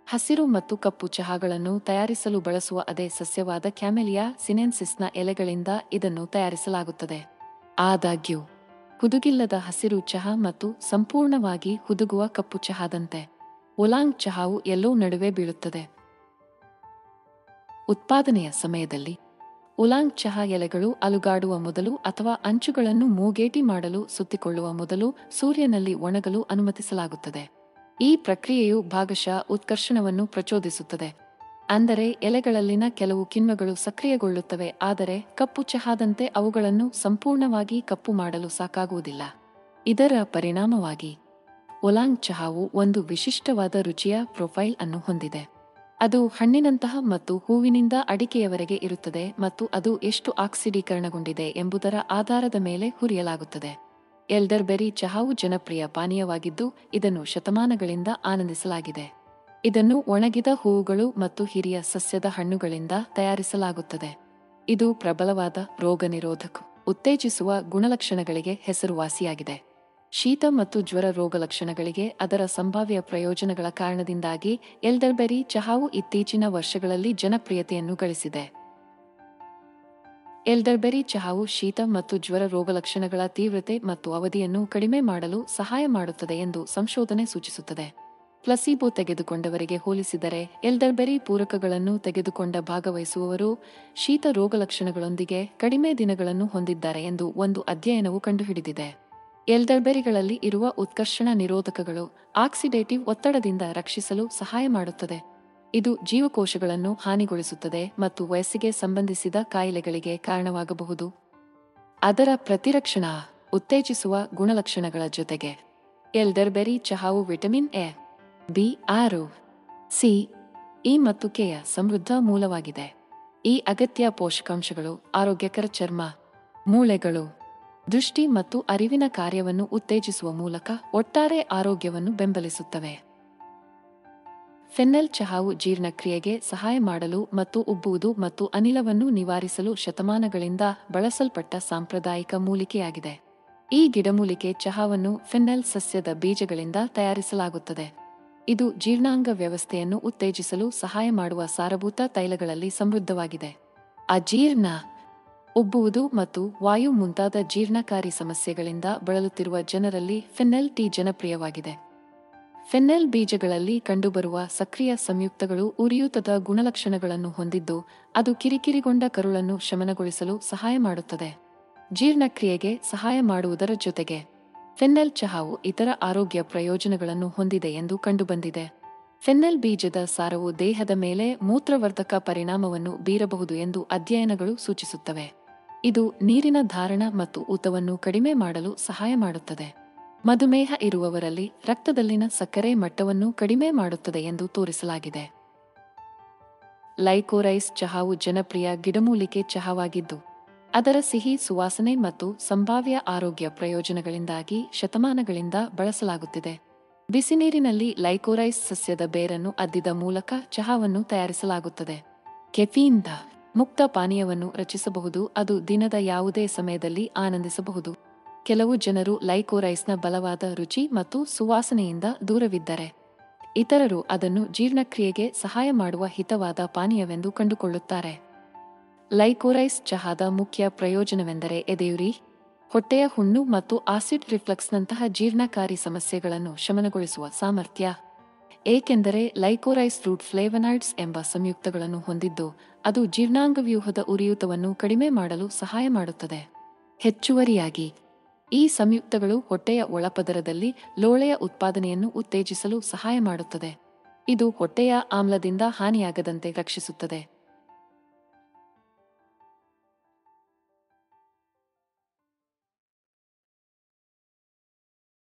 ಹಸಿರು ಮತ್ತು ಕಪ್ಪು ಚಹಾಗಳನ್ನು ತಯಾರಿಸಲು ಬಳಸುವ ಅದೇ ಸಸ್ಯವಾದ ಕ್ಯಾಮೆಲಿಯಾ ಸಿನೆನ್ಸಿಸ್ನ ಎಲೆಗಳಿಂದ ಇದನ್ನು ತಯಾರಿಸಲಾಗುತ್ತದೆ. ಆದಾಗ್ಯೂ ಹುದುಗಿಲ್ಲದ ಹಸಿರು ಚಹಾ ಮತ್ತು ಸಂಪೂರ್ಣವಾಗಿ ಹುದುಗುವ ಕಪ್ಪು ಚಹಾದಂತೆ ಒಲಾಂಗ್ ಚಹಾವು ಎಲ್ಲೋ ನಡುವೆ ಬೀಳುತ್ತದೆ. ಉತ್ಪಾದನೆಯ ಸಮಯದಲ್ಲಿ ಒಲಾಂಗ್ ಚಹಾ ಎಲೆಗಳು ಅಲುಗಾಡುವ ಮೊದಲು ಅಥವಾ ಅಂಚುಗಳನ್ನು ಮೂಗೇಟಿ ಮಾಡಲು ಸುತ್ತಿಕೊಳ್ಳುವ ಮೊದಲು ಸೂರ್ಯನಲ್ಲಿ ಒಣಗಲು ಅನುಮತಿಸಲಾಗುತ್ತದೆ. ಈ ಪ್ರಕ್ರಿಯೆಯು ಭಾಗಶಃ ಉತ್ಕರ್ಷಣವನ್ನು ಪ್ರಚೋದಿಸುತ್ತದೆ, ಅಂದರೆ ಎಲೆಗಳಲ್ಲಿನ ಕೆಲವು ಕಿಣ್ವಗಳು ಸಕ್ರಿಯಗೊಳ್ಳುತ್ತವೆ, ಆದರೆ ಕಪ್ಪು ಚಹಾದಂತೆ ಅವುಗಳನ್ನು ಸಂಪೂರ್ಣವಾಗಿ ಕಪ್ಪು ಮಾಡಲು ಸಾಕಾಗುವುದಿಲ್ಲ. ಇದರ ಪರಿಣಾಮವಾಗಿ ಒಲಾಂಗ್ ಚಹಾವು ಒಂದು ವಿಶಿಷ್ಟವಾದ ರುಚಿಯ ಪ್ರೊಫೈಲ್ ಅನ್ನು ಹೊಂದಿದೆ. ಅದು ಹಣ್ಣಿನಂತಹ ಮತ್ತು ಹೂವಿನಿಂದ ಅಡಿಕೆಯವರೆಗೆ ಇರುತ್ತದೆ ಮತ್ತು ಅದು ಎಷ್ಟು ಆಕ್ಸಿಡೀಕರಣಗೊಂಡಿದೆ ಎಂಬುದರ ಆಧಾರದ ಮೇಲೆ ಹುರಿಯಲಾಗುತ್ತದೆ. ಎಲ್ಡರ್ಬೆರಿ ಚಹಾವು ಜನಪ್ರಿಯ ಪಾನೀಯವಾಗಿದ್ದು, ಇದನ್ನು ಶತಮಾನಗಳಿಂದ ಆನಂದಿಸಲಾಗಿದೆ. ಇದನ್ನು ಒಣಗಿದ ಹೂವುಗಳು ಮತ್ತು ಹಿರಿಯ ಸಸ್ಯದ ಹಣ್ಣುಗಳಿಂದ ತಯಾರಿಸಲಾಗುತ್ತದೆ. ಇದು ಪ್ರಬಲವಾದ ರೋಗನಿರೋಧಕ, ಉತ್ತೇಜಿಸುವ ಗುಣಲಕ್ಷಣಗಳಿಗೆ ಹೆಸರುವಾಸಿಯಾಗಿದೆ. ಶೀತ ಮತ್ತು ಜ್ವರ ರೋಗಲಕ್ಷಣಗಳಿಗೆ ಅದರ ಸಂಭಾವ್ಯ ಪ್ರಯೋಜನಗಳ ಕಾರಣದಿಂದಾಗಿ ಎಲ್ಡರ್ಬೆರಿ ಚಹಾವು ಇತ್ತೀಚಿನ ವರ್ಷಗಳಲ್ಲಿ ಜನಪ್ರಿಯತೆಯನ್ನು ಗಳಿಸಿದೆ. ಎಲ್ಡರ್ಬೆರಿ ಚಹಾವು ಶೀತ ಮತ್ತು ಜ್ವರ ರೋಗಲಕ್ಷಣಗಳ ತೀವ್ರತೆ ಮತ್ತು ಅವಧಿಯನ್ನು ಕಡಿಮೆ ಮಾಡಲು ಸಹಾಯ ಮಾಡುತ್ತದೆ ಎಂದು ಸಂಶೋಧನೆ ಸೂಚಿಸುತ್ತದೆ. ಪ್ಲಸೀಬೋ ತೆಗೆದುಕೊಂಡವರಿಗೆ ಹೋಲಿಸಿದರೆ ಎಲ್ಡರ್ಬೆರಿ ಪೂರಕಗಳನ್ನು ತೆಗೆದುಕೊಂಡ ಭಾಗವಹಿಸುವವರು ಶೀತ ರೋಗಲಕ್ಷಣಗಳೊಂದಿಗೆ ಕಡಿಮೆ ದಿನಗಳನ್ನು ಹೊಂದಿದ್ದಾರೆ ಎಂದು ಒಂದು ಅಧ್ಯಯನವು ಕಂಡುಹಿಡಿದಿದೆ. ಎಲ್ಡರ್ಬೆರಿಗಳಲ್ಲಿ ಇರುವ ಉತ್ಕರ್ಷಣ ನಿರೋಧಕಗಳು ಆಕ್ಸಿಡೇಟಿವ್ ಒತ್ತಡದಿಂದ ರಕ್ಷಿಸಲು ಸಹಾಯ ಮಾಡುತ್ತದೆ. ಇದು ಜೀವಕೋಶಗಳನ್ನು ಹಾನಿಗೊಳಿಸುತ್ತದೆ ಮತ್ತು ವಯಸ್ಸಿಗೆ ಸಂಬಂಧಿಸಿದ ಕಾಯಿಲೆಗಳಿಗೆ ಕಾರಣವಾಗಬಹುದು. ಅದರ ಪ್ರತಿರಕ್ಷಣಾ ಉತ್ತೇಜಿಸುವ ಗುಣಲಕ್ಷಣಗಳ ಜೊತೆಗೆ ಎಲ್ಡರ್ಬೆರಿ ಚಹಾವು ವಿಟಮಿನ್ ಎ, ಬಿ6, ಸಿ, ಇ ಮತ್ತು ಕೆಯ ಸಮೃದ್ಧ ಮೂಲವಾಗಿದೆ. ಈ ಅಗತ್ಯ ಪೋಷಕಾಂಶಗಳು ಆರೋಗ್ಯಕರ ಚರ್ಮ, ಮೂಳೆಗಳು, ದೃಷ್ಟಿ ಮತ್ತು ಅರಿವಿನ ಕಾರ್ಯವನ್ನು ಉತ್ತೇಜಿಸುವ ಮೂಲಕ ಒಟ್ಟಾರೆ ಆರೋಗ್ಯವನ್ನು ಬೆಂಬಲಿಸುತ್ತವೆ. ಫೆನ್ನಲ್ ಚಹಾವು ಜೀರ್ಣಕ್ರಿಯೆಗೆ ಸಹಾಯ ಮಾಡಲು ಮತ್ತು ಉಬ್ಬುವುದು ಮತ್ತು ಅನಿಲವನ್ನು ನಿವಾರಿಸಲು ಶತಮಾನಗಳಿಂದ ಬಳಸಲ್ಪಟ್ಟ ಸಾಂಪ್ರದಾಯಿಕ ಮೂಲಿಕೆಯಾಗಿದೆ. ಈ ಗಿಡಮೂಲಿಕೆ ಚಹಾವನ್ನು ಫೆನ್ನಲ್ ಸಸ್ಯದ ಬೀಜಗಳಿಂದ ತಯಾರಿಸಲಾಗುತ್ತದೆ. ಇದು ಜೀರ್ಣಾಂಗ ವ್ಯವಸ್ಥೆಯನ್ನು ಉತ್ತೇಜಿಸಲು ಸಹಾಯ ಮಾಡುವ ಸಾರಭೂತ ತೈಲಗಳಲ್ಲಿ ಸಮೃದ್ಧವಾಗಿದೆ. ಅಜೀರ್ಣ, ಉಬ್ಬುವುದು ಮತ್ತು ವಾಯು ಮುಂತಾದ ಜೀರ್ಣಕಾರಿ ಸಮಸ್ಯೆಗಳಿಂದ ಬಳಲುತ್ತಿರುವ ಜನರಲ್ಲಿ ಫೆನ್ನಲ್ ಟೀ ಜನಪ್ರಿಯವಾಗಿದೆ. ಫೆನ್ನಲ್ ಬೀಜಗಳಲ್ಲಿ ಕಂಡುಬರುವ ಸಕ್ರಿಯ ಸಂಯುಕ್ತಗಳು ಉರಿಯೂತದ ಗುಣಲಕ್ಷಣಗಳನ್ನು ಹೊಂದಿದ್ದು, ಅದು ಕಿರಿಕಿರಿಗೊಂಡ ಕರುಳನ್ನು ಶಮನಗೊಳಿಸಲು ಸಹಾಯ ಮಾಡುತ್ತದೆ. ಜೀರ್ಣಕ್ರಿಯೆಗೆ ಸಹಾಯ ಮಾಡುವುದರ ಜೊತೆಗೆ ಫೆನ್ನಲ್ ಚಹಾವು ಇತರ ಆರೋಗ್ಯ ಪ್ರಯೋಜನಗಳನ್ನು ಹೊಂದಿದೆ ಎಂದು ಕಂಡುಬಂದಿದೆ. ಫೆನ್ನಲ್ ಬೀಜದ ಸಾರವು ದೇಹದ ಮೇಲೆ ಮೂತ್ರವರ್ಧಕ ಪರಿಣಾಮವನ್ನು ಬೀರಬಹುದು ಎಂದು ಅಧ್ಯಯನಗಳು ಸೂಚಿಸುತ್ತವೆ. ಇದು ನೀರಿನ ಧಾರಣ ಮತ್ತು ಊತವನ್ನು ಕಡಿಮೆ ಮಾಡಲು ಸಹಾಯ ಮಾಡುತ್ತದೆ. ಮಧುಮೇಹ ಇರುವವರಲ್ಲಿ ರಕ್ತದಲ್ಲಿನ ಸಕ್ಕರೆ ಮಟ್ಟವನ್ನು ಕಡಿಮೆ ಮಾಡುತ್ತದೆ ಎಂದು ತೋರಿಸಲಾಗಿದೆ. ಲೈಕೋರೈಸ್ ಚಹಾವು ಜನಪ್ರಿಯ ಗಿಡಮೂಲಿಕೆ ಚಹಾವಾಗಿದ್ದು, ಅದರ ಸಿಹಿ ಸುವಾಸನೆ ಮತ್ತು ಸಂಭಾವ್ಯ ಆರೋಗ್ಯ ಪ್ರಯೋಜನಗಳಿಂದಾಗಿ ಶತಮಾನಗಳಿಂದ ಬಳಸಲಾಗುತ್ತಿದೆ. ಬಿಸಿನೀರಿನಲ್ಲಿ ಲೈಕೋರೈಸ್ ಸಸ್ಯದ ಬೇರನ್ನು ಅದ್ದಿದ ಮೂಲಕ ಚಹಾವನ್ನು ತಯಾರಿಸಲಾಗುತ್ತದೆ. ಕೆಫೀನ್ ಮುಕ್ತ ಪಾನೀಯವನ್ನು ರಚಿಸಬಹುದು, ಅದು ದಿನದ ಯಾವುದೇ ಸಮಯದಲ್ಲಿ ಆನಂದಿಸಬಹುದು. ಕೆಲವು ಜನರು ಲೈಕೋರೈಸ್ನ ಬಲವಾದ ರುಚಿ ಮತ್ತು ಸುವಾಸನೆಯಿಂದ ದೂರವಿದ್ದರೆ, ಇತರರು ಅದನ್ನು ಜೀರ್ಣಕ್ರಿಯೆಗೆ ಸಹಾಯ ಮಾಡುವ ಹಿತವಾದ ಪಾನೀಯವೆಂದು ಕಂಡುಕೊಳ್ಳುತ್ತಾರೆ. ಲೈಕೋರೈಸ್ ಚಹಾದ ಮುಖ್ಯ ಪ್ರಯೋಜನವೆಂದರೆ ಎದೆಯುರಿ, ಹೊಟ್ಟೆಯ ಹುಣ್ಣು ಮತ್ತು ಆಸಿಡ್ ರಿಫ್ಲಕ್ಸ್ನಂತಹ ಜೀರ್ಣಕಾರಿ ಸಮಸ್ಯೆಗಳನ್ನು ಶಮನಗೊಳಿಸುವ ಸಾಮರ್ಥ್ಯ. ಏಕೆಂದರೆ ಲೈಕೋರೈಸ್ ರೂಟ್ ಫ್ಲೇವನಾಯ್ಡ್ಸ್ ಎಂಬ ಸಂಯುಕ್ತಗಳನ್ನು ಹೊಂದಿದ್ದು, ಅದು ಜೀರ್ಣಾಂಗವ್ಯೂಹದ ಉರಿಯೂತವನ್ನು ಕಡಿಮೆ ಮಾಡಲು ಸಹಾಯ ಮಾಡುತ್ತದೆ. ಹೆಚ್ಚುವರಿಯಾಗಿ, ಈ ಸಂಯುಕ್ತಗಳು ಹೊಟ್ಟೆಯ ಒಳಪದರದಲ್ಲಿ ಲೋಳೆಯ ಉತ್ಪಾದನೆಯನ್ನು ಉತ್ತೇಜಿಸಲು ಸಹಾಯ ಮಾಡುತ್ತದೆ. ಇದು ಹೊಟ್ಟೆಯ ಆಮ್ಲದಿಂದ ಹಾನಿಯಾಗದಂತೆ ರಕ್ಷಿಸುತ್ತದೆ.